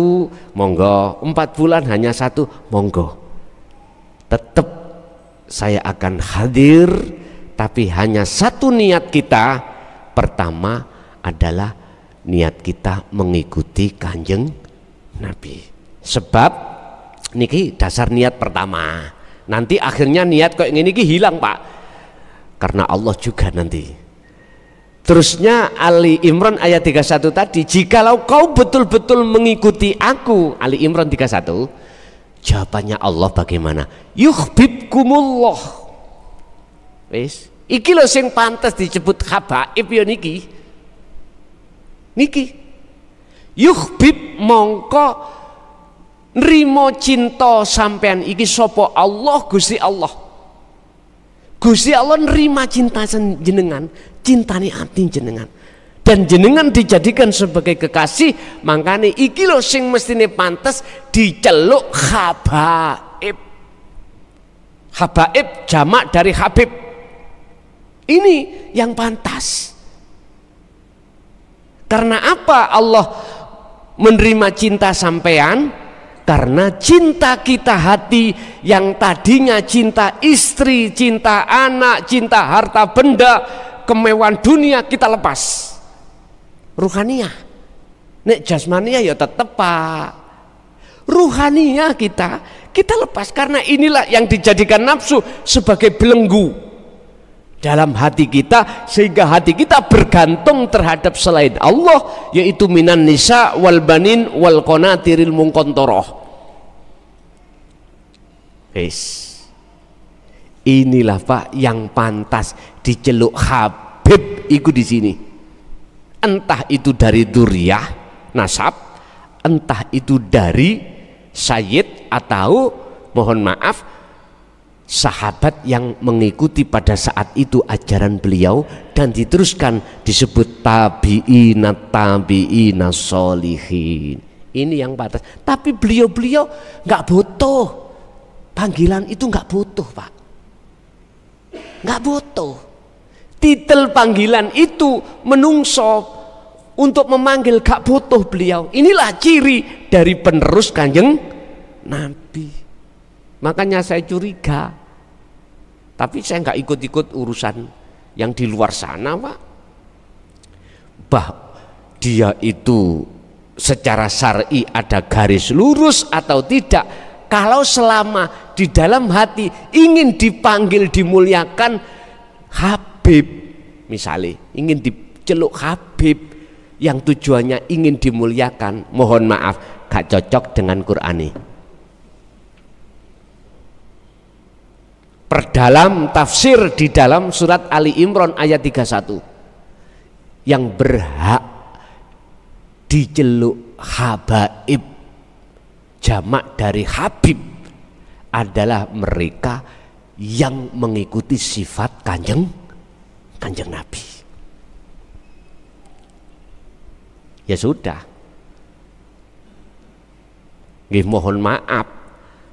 monggo, 4 bulan hanya 1, monggo. Tetap saya akan hadir, tapi hanya satu niat kita. Pertama adalah niat kita mengikuti Kanjeng Nabi. Sebab niki dasar niat pertama. Nanti akhirnya niat kok ini hilang, Pak. Karena Allah juga nanti. Terusnya Ali Imran ayat 31 tadi, jikalau kau betul-betul mengikuti aku, Ali Imran 31, jawabannya Allah bagaimana? Yuhibbukumullah. Wis, iki lho sing pantes disebut habaib ya niki. Niki. Yuhbib mongko nrimo cinta sampean iki sapa Allah, Gusti Allah. Gusti Allah nerima cinta jenengan, cintane ati jenengan, dan jenengan dijadikan sebagai kekasih. Makanya iki lho sing mestine pantes diceluk habaib. Habaib jamak dari habib. Ini yang pantas. Karena apa Allah menerima cinta sampean? Karena cinta kita hati yang tadinya cinta istri, cinta anak, cinta harta benda, kemewahan dunia kita lepas. Ruhaniyah. Nek jasmania ya tetep, Pak. Ruhaniyah kita lepas, karena inilah yang dijadikan nafsu sebagai belenggu dalam hati kita, sehingga hati kita bergantung terhadap selain Allah, yaitu minan nisa wal banin wal qanatiril munqantarah. Inilah, Pak, yang pantas diceluk habib iku di sini. Entah itu dari duriyah nasab, entah itu dari sayyid, atau mohon maaf sahabat yang mengikuti pada saat itu ajaran beliau dan diteruskan disebut tabi'ina sholihin. Ini yang pantas. Tapi beliau-beliau nggak butuh panggilan itu, nggak butuh, Pak, nggak butuh. Titel panggilan itu menungso untuk memanggil, gak butuh beliau. Inilah ciri dari penerus Kanjeng Nabi. Makanya saya curiga, tapi saya nggak ikut-ikut urusan yang di luar sana, Pak. Bah, dia itu secara syar'i ada garis lurus atau tidak. Kalau selama di dalam hati ingin dipanggil dimuliakan Habib, misalnya ingin diceluk Habib yang tujuannya ingin dimuliakan, mohon maaf gak cocok dengan Qur'ani. Perdalam tafsir di dalam surat Ali Imran ayat 31, yang berhak diceluk habaib, jamak dari Habib, adalah mereka yang mengikuti sifat kanjeng Nabi. Ya sudah, nggih mohon maaf,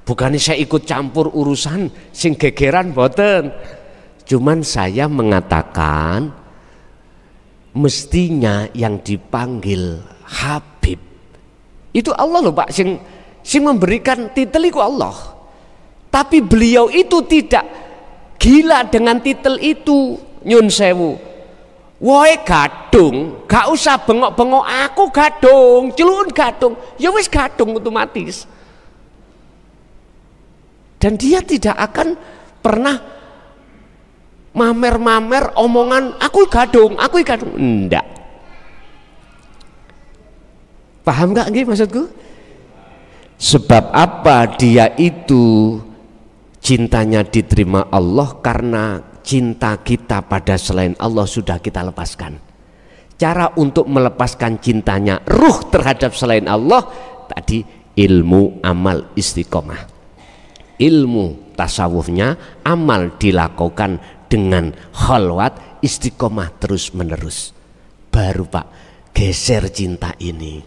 bukannya saya ikut campur urusan sing gegeran boten, cuman saya mengatakan mestinya yang dipanggil Habib itu Allah loh Pak, sing memberikan titel itu Allah. Tapi beliau itu tidak gila dengan titel itu. Nyun sewu, woe gadung, gak usah bengok-bengok aku gadung, celun gadung, ya wis gadung otomatis. Dan dia tidak akan pernah mamer-mamer omongan aku gadung, enggak. Paham gak nggih maksudku? Sebab apa dia itu cintanya diterima Allah? Karena cinta kita pada selain Allah sudah kita lepaskan. Cara untuk melepaskan cintanya ruh terhadap selain Allah tadi ilmu, amal, istiqomah. Ilmu tasawufnya, amal dilakukan dengan khalwat, istiqomah terus menerus. Baru Pak geser cinta ini.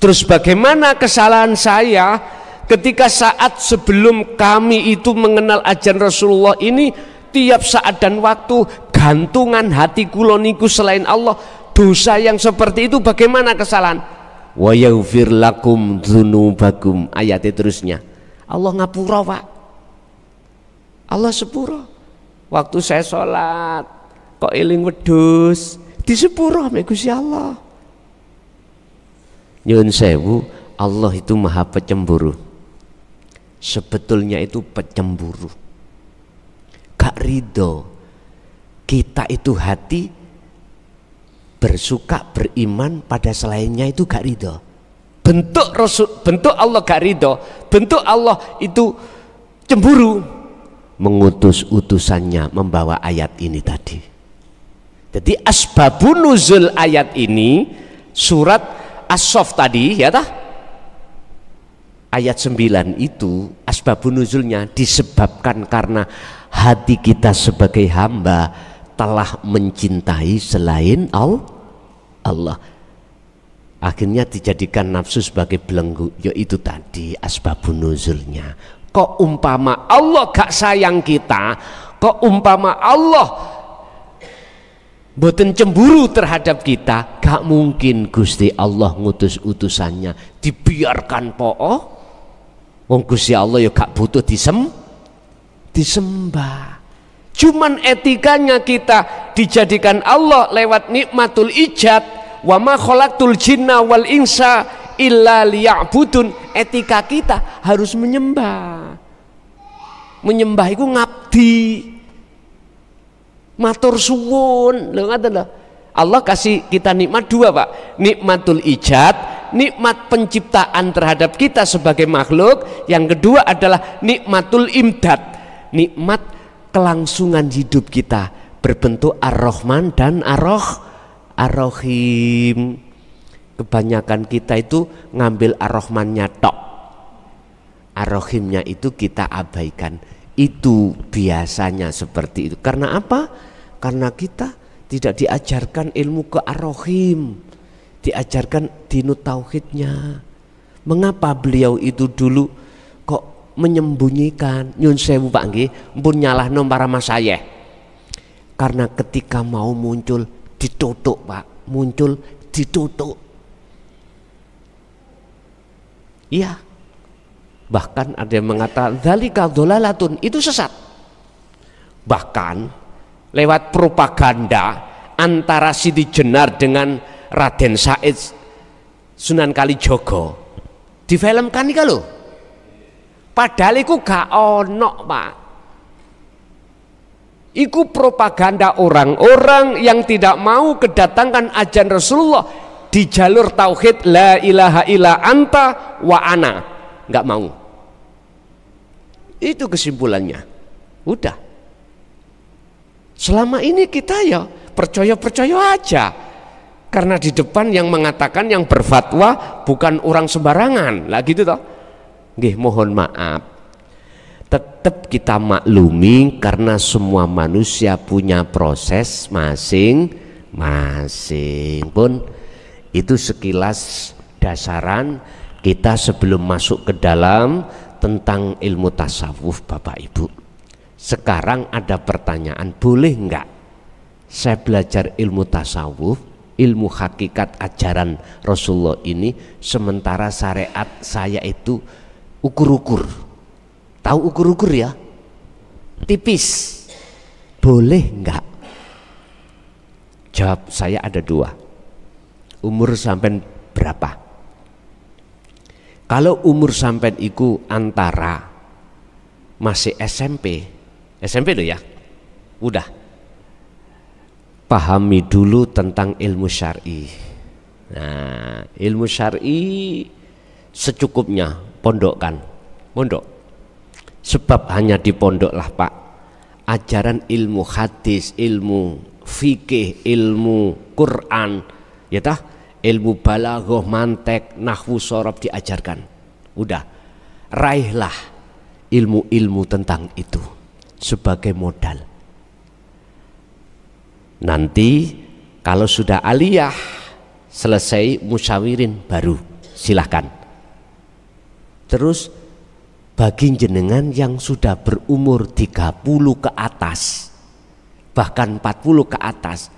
Terus bagaimana kesalahan saya ketika saat sebelum kami itu mengenal ajaran Rasulullah ini, tiap saat dan waktu gantungan hati kula niku selain Allah. Dosa yang seperti itu bagaimana kesalahan? Wa yaghfir lakum dzunubakum, ayatnya terusnya. Allah ngapura Pak, Allah sepuro. Waktu saya sholat kok eling wedhus disepuro mek Gusti Allah. Nyun sewu, Allah itu maha pecemburu. Sebetulnya itu pecemburu, gak ridho kita itu hati bersuka beriman pada selainnya, itu gak ridho. Bentuk Rasul, bentuk Allah gak ridho, bentuk Allah itu cemburu. Mengutus utusannya membawa ayat ini tadi. Jadi asbabun nuzul ayat ini surat As-Saff tadi ya tah, ayat 9 itu asbabun nuzulnya disebabkan karena hati kita sebagai hamba telah mencintai selain Allah. Akhirnya dijadikan nafsu sebagai belenggu, yaitu tadi asbabun nuzulnya. Kok umpama Allah gak sayang kita, kok umpama Allah boten cemburu terhadap kita, gak mungkin Gusti Allah ngutus utusannya dibiarkan po'o. Wong Gusti Allah ya gak butuh disembah. Cuman etikanya kita dijadikan Allah lewat nikmatul ijad, wa ma khalaqtul jinna wal insa illa liya'budun. Etika kita harus menyembah. Menyembah itu ngabdi, matur suwun. Lho ngaten lho. Allah kasih kita nikmat dua Pak, nikmatul ijad, nikmat penciptaan terhadap kita sebagai makhluk. Yang kedua adalah nikmatul imdad, nikmat kelangsungan hidup kita berbentuk ar-Rahman dan ar-Rahim. Kebanyakan kita itu ngambil ar-Rahmannya tok, ar-Rahimnya itu kita abaikan. Itu biasanya seperti itu. Karena apa? Karena kita tidak diajarkan ilmu ke ar-Rahim, diajarkan dinut tauhidnya. Mengapa beliau itu dulu kok menyembunyikan? Nyun sewu Pak nggih, mpun nyalahno para masayeh. Karena ketika mau muncul ditutuk Pak, muncul ditutuk. Iya. Bahkan ada yang mengatakan dzalika dhalalatun, itu sesat. Bahkan lewat propaganda antara Siti Jenar dengan Raden Said Sunan Kalijogo difilmkan iki lho. Padahal iku gak ono, Pak. Iku propaganda orang-orang yang tidak mau kedatangan ajaran Rasulullah di jalur tauhid la ilaha illa anta wa ana. Nggak mau. Itu kesimpulannya. Udah. Selama ini kita ya percaya-percaya aja. Karena di depan yang mengatakan, yang berfatwa bukan orang sembarangan. Lah gitu toh. Nggih, mohon maaf. Tetap kita maklumi karena semua manusia punya proses masing-masing. Pun itu sekilas dasaran kita sebelum masuk ke dalam tentang ilmu tasawuf, Bapak Ibu. Sekarang ada pertanyaan, boleh enggak saya belajar ilmu tasawuf, ilmu hakikat ajaran Rasulullah ini, sementara syariat saya itu ukur-ukur? Tahu ukur-ukur ya? Tipis. Boleh enggak? Jawab saya ada dua. Umur sampai berapa? Kalau umur sampai itu antara masih SMP loh ya, udah pahami dulu tentang ilmu syar'i. Nah, ilmu syar'i secukupnya, pondokkan, pondok. Sebab hanya di pondok lah Pak, ajaran ilmu hadis, ilmu fikih, ilmu Quran, ya tah, ilmu balaghah, mantek, nahwu, shorab diajarkan. Udah, raihlah ilmu-ilmu tentang itu sebagai modal. Nanti kalau sudah aliyah selesai musyawirin baru silahkan. Terus bagi jenengan yang sudah berumur 30 ke atas, bahkan 40 ke atas,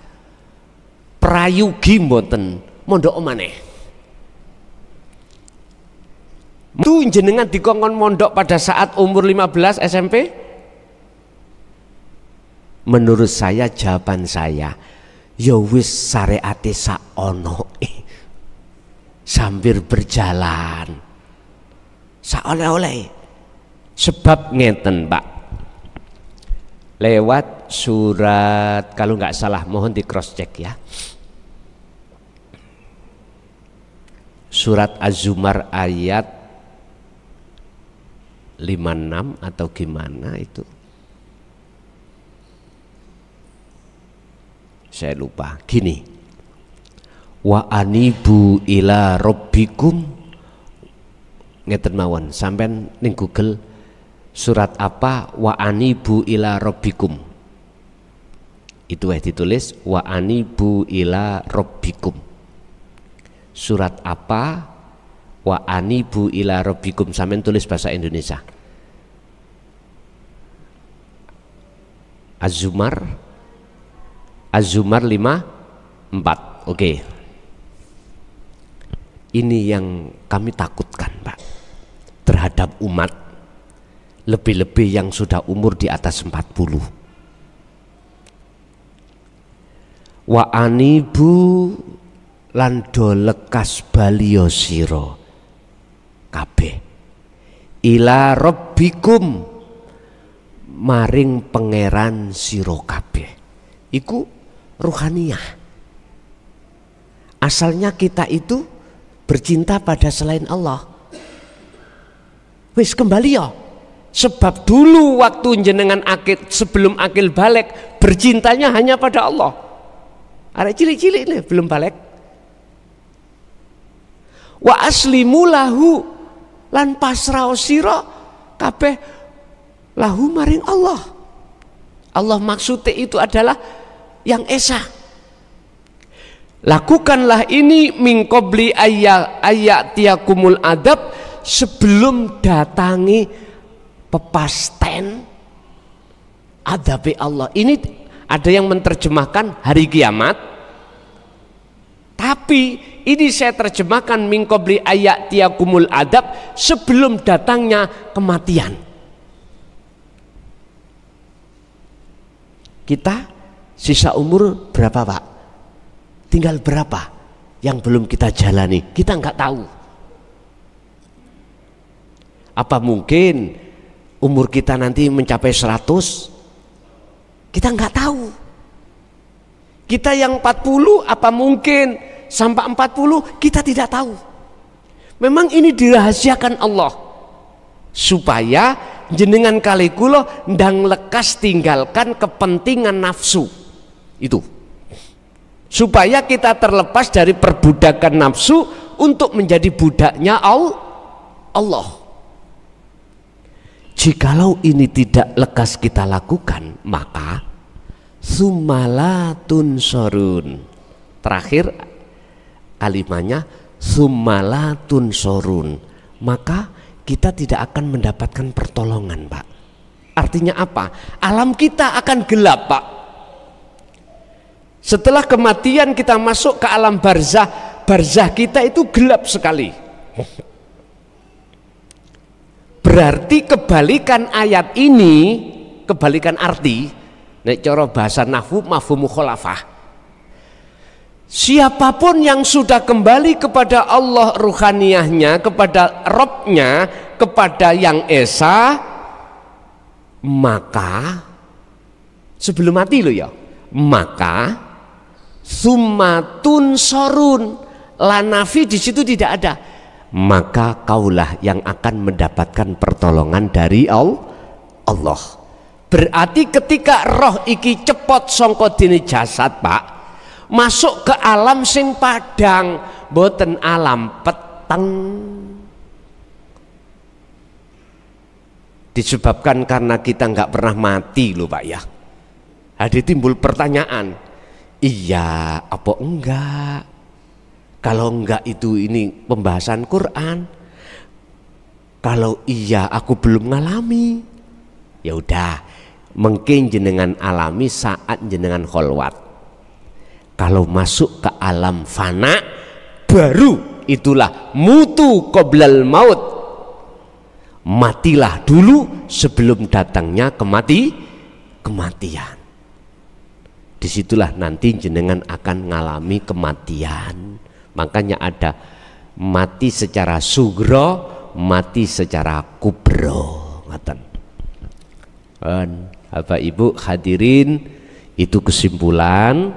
prayugi mboten mondok maneh. Itu jenengan dikongkon mondok pada saat umur 15 SMP? Menurut saya, jawaban saya, ya wis syariate saono sambil berjalan saoleh-oleh. Sebab ngeten Pak, lewat surat, kalau nggak salah mohon di cross check ya, surat Az-Zumar ayat 56 atau gimana itu, saya lupa. Gini, wa anibu ila rabbikum, ngeten mawon, sampean ning Google surat apa, wa anibu ila rabbikum, itu ditulis wa anibu ila rabbikum. Surat apa, wa anibu ila rabbikum, sampean tulis bahasa Indonesia. Az-Zumar 54. Oke. Ini yang kami takutkan Pak terhadap umat, lebih-lebih yang sudah umur di atas 40. Wa anibu lan do lekas baliyo sira kabeh ila rabbikum maring pangeran sira kabeh. Iku ruhaniyah. Asalnya kita itu bercinta pada selain Allah. Wis kembali ya. Sebab dulu waktu jenengan akil, sebelum akil balik, bercintanya hanya pada Allah. Arek cilik-cilik ini belum balik. Wa aslimu lahu lan pasrah sira kabeh lahu maring Allah. Allah maksudnya itu adalah yang esa. Lakukanlah ini min qabli ayatiyakumul adab, sebelum datangi pepasten adabe Allah. Ini ada yang menerjemahkan hari kiamat, tapi ini saya terjemahkan min qabli ayatiyakumul adab, sebelum datangnya kematian. Kita sisa umur berapa Pak? Tinggal berapa? yang belum kita jalani? Kita nggak tahu. Apa mungkin umur kita nanti mencapai 100? Kita nggak tahu. Kita yang 40 apa mungkin sampai 40? Kita tidak tahu. Memang ini dirahasiakan Allah supaya jenengan kali kula ndang lekas tinggalkan kepentingan nafsu itu, supaya kita terlepas dari perbudakan nafsu untuk menjadi budaknya Allah. Jikalau ini tidak lekas kita lakukan, maka summalatun sorun. Terakhir kalimatnya summalatun sorun, maka kita tidak akan mendapatkan pertolongan, Pak. Artinya apa? Alam kita akan gelap, Pak. Setelah kematian kita masuk ke alam barzah, barzah kita itu gelap sekali. Berarti kebalikan ayat ini, kebalikan arti, nek cara bahasa nahwu mafhum mukhalafah. Siapapun yang sudah kembali kepada Allah ruhaniyahnya, kepada Robnya, kepada Yang Esa, maka sebelum mati loh ya, maka summatun sorun, lanafi di situ tidak ada, maka kaulah yang akan mendapatkan pertolongan dari Allah. Berarti ketika roh iki cepot sangka dene jasad, Pak, masuk ke alam sing padang, boten alam peteng. Disebabkan karena kita nggak pernah mati loh, Pak ya. Ada timbul pertanyaan, iya apa enggak? Kalau enggak itu ini pembahasan Quran. Kalau iya aku belum ngalami. Ya udah, mungkin jenengan alami saat jenengan kholwat. Kalau masuk ke alam fana, baru itulah mutu qoblal maut. Matilah dulu sebelum datangnya kematian. Disitulah nanti jenengan akan ngalami kematian. Makanya ada mati secara sugro, mati secara kubro. Bapak Ibu hadirin, itu kesimpulan